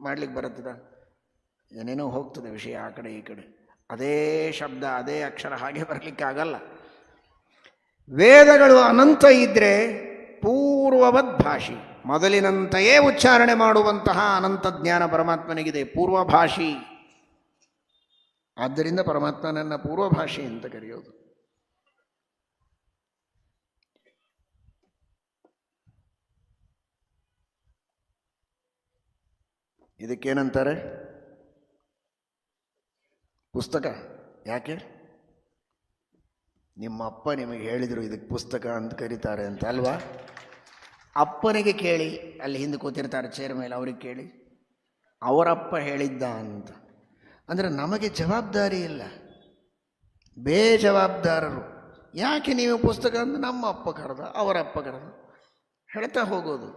ಮಾಡ್ಲಿಕ್ಕೆ ಬರುತ್ತದ? ಏನೇನೋ ಹೋಗ್ತದೆ ವಿಷಯ ಆ ಕಡೆ ಈ ಕಡೆ. ಅದೇ ಶಬ್ದ ಅದೇ ಅಕ್ಷರ ಹಾಗೆ ಬರಲಿಕ್ಕೆ ಆಗಲ್ಲ. ವೇದಗಳು ಅನಂತ ಇದ್ದರೆ ಪೂರ್ವವದ್ಭಾಷಿ, ಮೊದಲಿನಂತೆಯೇ ಉಚ್ಚಾರಣೆ ಮಾಡುವಂತಹ ಅನಂತ ಜ್ಞಾನ ಪರಮಾತ್ಮನಿಗಿದೆ. ಪೂರ್ವಭಾಷಿ. ಆದ್ದರಿಂದ ಪರಮಾತ್ಮನನ್ನ ಪೂರ್ವಭಾಷಿ ಅಂತ ಕರೆಯೋದು. ಇದಕ್ಕೇನಂತಾರೆ? ಪುಸ್ತಕ. ಯಾಕೆ? ನಿಮ್ಮ ಅಪ್ಪ ನಿಮಗೆ ಹೇಳಿದರು ಇದಕ್ಕೆ ಪುಸ್ತಕ ಅಂತ ಕರೀತಾರೆ ಅಂತ ಅಲ್ವಾ? ಅಪ್ಪನಿಗೆ ಕೇಳಿ, ಅಲ್ಲಿ ಹಿಂದೆ ಕೂತಿರ್ತಾರೆ ಚೇರ್ ಮೇಲೆ, ಅವ್ರಿಗೆ ಕೇಳಿ, ಅವರಪ್ಪ ಹೇಳಿದ್ದ ಅಂತ. ಅಂದರೆ ನಮಗೆ ಜವಾಬ್ದಾರಿ ಇಲ್ಲ, ಬೇಜವಾಬ್ದಾರರು. ಯಾಕೆ ನೀವು ಪುಸ್ತಕ ಅಂದ್ರೆ ನಮ್ಮ ಅಪ್ಪ ಕರೆದ, ಅವರಪ್ಪ ಕರೆದ, ಹೇಳ್ತಾ ಹೋಗೋದು.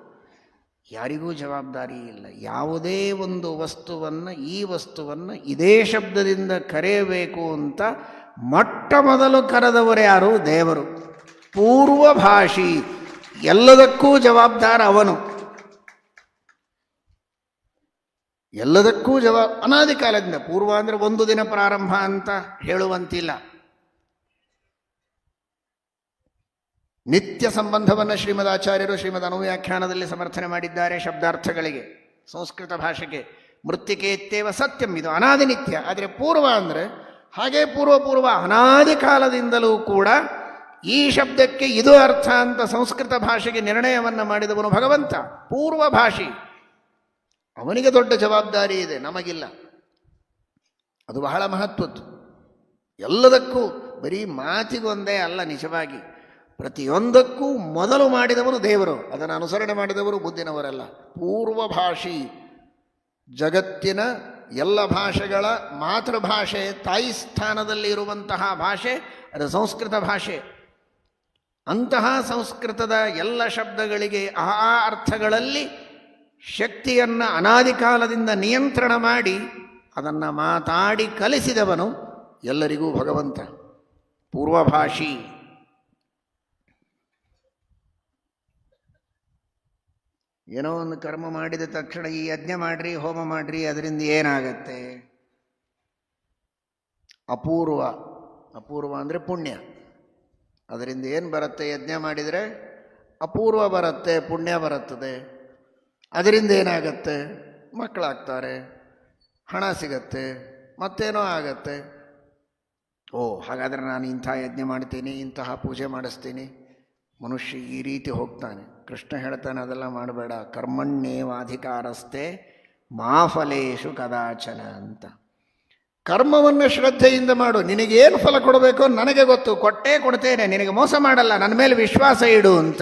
ಯಾರಿಗೂ ಜವಾಬ್ದಾರಿ ಇಲ್ಲ. ಯಾವುದೇ ಒಂದು ವಸ್ತುವನ್ನು, ಈ ವಸ್ತುವನ್ನು ಇದೇ ಶಬ್ದದಿಂದ ಕರೆಯಬೇಕು ಅಂತ ಮೊಟ್ಟ ಮೊದಲು ಕರೆದವರು ಯಾರು? ದೇವರು. ಪೂರ್ವಭಾಷಿ. ಎಲ್ಲದಕ್ಕೂ ಜವಾಬ್ದಾರ ಅವನು. ಎಲ್ಲದಕ್ಕೂ ಅನಾದಿ ಕಾಲದಿಂದ. ಪೂರ್ವ ಅಂದರೆ ಒಂದು ದಿನ ಪ್ರಾರಂಭ ಅಂತ ಹೇಳುವಂತಿಲ್ಲ. ನಿತ್ಯ ಸಂಬಂಧವನ್ನು ಶ್ರೀಮದ್ ಆಚಾರ್ಯರು ಶ್ರೀಮದ್ ಅನುವ್ಯಾಖ್ಯಾನದಲ್ಲಿ ಸಮರ್ಥನೆ ಮಾಡಿದ್ದಾರೆ ಶಬ್ದಾರ್ಥಗಳಿಗೆ, ಸಂಸ್ಕೃತ ಭಾಷೆಗೆ. ಮೃತ್ತಿಕೇತ್ಯೇವ ಸತ್ಯಂ, ಇದು ಅನಾದಿ ನಿತ್ಯ. ಆದರೆ ಪೂರ್ವ ಅಂದರೆ ಹಾಗೇ ಪೂರ್ವ ಅನಾದಿ ಕಾಲದಿಂದಲೂ ಕೂಡ ಈ ಶಬ್ದಕ್ಕೆ ಇದು ಅರ್ಥ ಅಂತ ಸಂಸ್ಕೃತ ಭಾಷೆಗೆ ನಿರ್ಣಯವನ್ನು ಮಾಡಿದವನು ಭಗವಂತ. ಪೂರ್ವಭಾಷಿ. ಅವನಿಗೆ ದೊಡ್ಡ ಜವಾಬ್ದಾರಿ ಇದೆ, ನಮಗಿಲ್ಲ. ಅದು ಬಹಳ ಮಹತ್ವದ್ದು. ಎಲ್ಲದಕ್ಕೂ ಬರೀ ಮಾತಿಗೊಂದೇ ಅಲ್ಲ, ನಿಜವಾಗಿ ಪ್ರತಿಯೊಂದಕ್ಕೂ ಮೊದಲು ಮಾಡಿದವನು ದೇವರು. ಅದನ್ನು ಅನುಸರಣೆ ಮಾಡಿದವರು ಬುದ್ಧಿನವರಲ್ಲ. ಪೂರ್ವಭಾಷಿ. ಜಗತ್ತಿನ ಎಲ್ಲ ಭಾಷೆಗಳ ಮಾತೃಭಾಷೆ, ತಾಯಿ ಸ್ಥಾನದಲ್ಲಿ ಇರುವಂತಹ ಭಾಷೆ ಅದು ಸಂಸ್ಕೃತ ಭಾಷೆ. ಅಂತಹ ಸಂಸ್ಕೃತದ ಎಲ್ಲ ಶಬ್ದಗಳಿಗೆ ಆ ಅರ್ಥಗಳಲ್ಲಿ ಶಕ್ತಿಯನ್ನು ಅನಾದಿ ಕಾಲದಿಂದ ನಿಯಂತ್ರಣ ಮಾಡಿ ಅದನ್ನು ಮಾತಾಡಿ ಕಲಿಸಿದವನು ಎಲ್ಲರಿಗೂ ಭಗವಂತ. ಪೂರ್ವಭಾಷಿ. ಏನೋ ಒಂದು ಕರ್ಮ ಮಾಡಿದ ತಕ್ಷಣ ಈ ಯಜ್ಞ ಮಾಡ್ರಿ, ಹೋಮ ಮಾಡ್ರಿ, ಅದರಿಂದ ಏನಾಗತ್ತೆ? ಅಪೂರ್ವ. ಅಪೂರ್ವ ಅಂದರೆ ಪುಣ್ಯ. ಅದರಿಂದ ಏನು ಬರುತ್ತೆ? ಯಜ್ಞ ಮಾಡಿದರೆ ಅಪೂರ್ವ ಬರುತ್ತೆ, ಪುಣ್ಯ ಬರುತ್ತದೆ. ಅದರಿಂದ ಏನಾಗತ್ತೆ? ಮಕ್ಕಳಾಗ್ತಾರೆ, ಹಣ ಸಿಗತ್ತೆ, ಮತ್ತೇನೋ ಆಗತ್ತೆ. ಓ, ಹಾಗಾದರೆ ನಾನು ಇಂಥ ಯಜ್ಞ ಮಾಡ್ತೀನಿ, ಇಂತಹ ಪೂಜೆ ಮಾಡಿಸ್ತೀನಿ. ಮನುಷ್ಯ ಈ ರೀತಿ ಹೋಗ್ತಾನೆ. ಕೃಷ್ಣ ಹೇಳ್ತಾನೆ, ಅದೆಲ್ಲ ಮಾಡಬೇಡ. ಕರ್ಮಣ್ಯೇವಾಧಿಕಾರಸ್ಥೆ ಮಾ ಫಲೇಶು ಕದಾಚನ ಅಂತ. ಕರ್ಮವನ್ನು ಶ್ರದ್ಧೆಯಿಂದ ಮಾಡು. ನಿನಗೇನು ಫಲ ಕೊಡಬೇಕೋ ನನಗೆ ಗೊತ್ತು, ಕೊಟ್ಟೇ ಕೊಡ್ತೇನೆ, ನಿನಗೆ ಮೋಸ ಮಾಡಲ್ಲ, ನನ್ನ ಮೇಲೆ ವಿಶ್ವಾಸ ಇಡು ಅಂತ.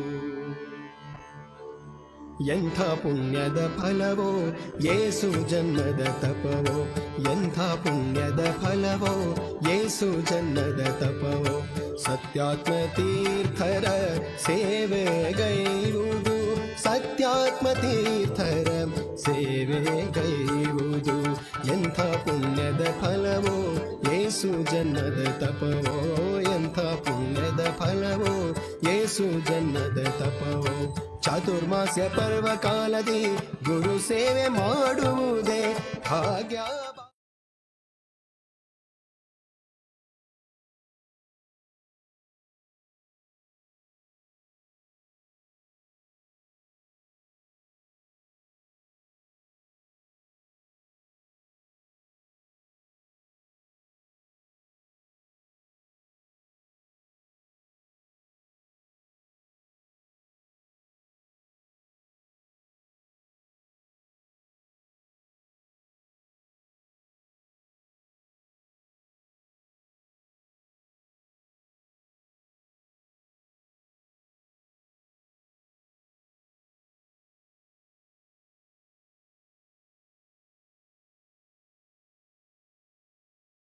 ಎಂಥ ಪುಣ್ಯದ ಫಲವೋ ಯೇಸು ಜನ್ಮದ ತಪವೋ, ಎಂಥ ಪುಣ್ಯದ ಫಲವೋ ಯೇಸು ಜನ್ಮದ ತಪವೋ. ಸತ್ಯಾತ್ಮ ತೀರ್ಥರ ಸೇವೆಗೈರುವುದು, ಸತ್ಯಾತ್ಮ ತೀರ್ಥರ ಸೇವೆಗೈರುವುದು. ಎಂಥ ಪುಣ್ಯದ ಫಲವೋ ಯೇಸು ಜನ್ಮದ ತಪವೋ, ಎಂಥ ಪುಣ್ಯದ ಫಲವೋ ಯೇಸು ಜನ್ಮದ ತಪವೋ. ಚಾತುರ್ಮಾಸ್ಯ ಪರ್ವ ಕಾಲದಿ ಗುರು ಸೇವೆ ಮಾಡುವುದೇ ಭಾಗ್ಯ.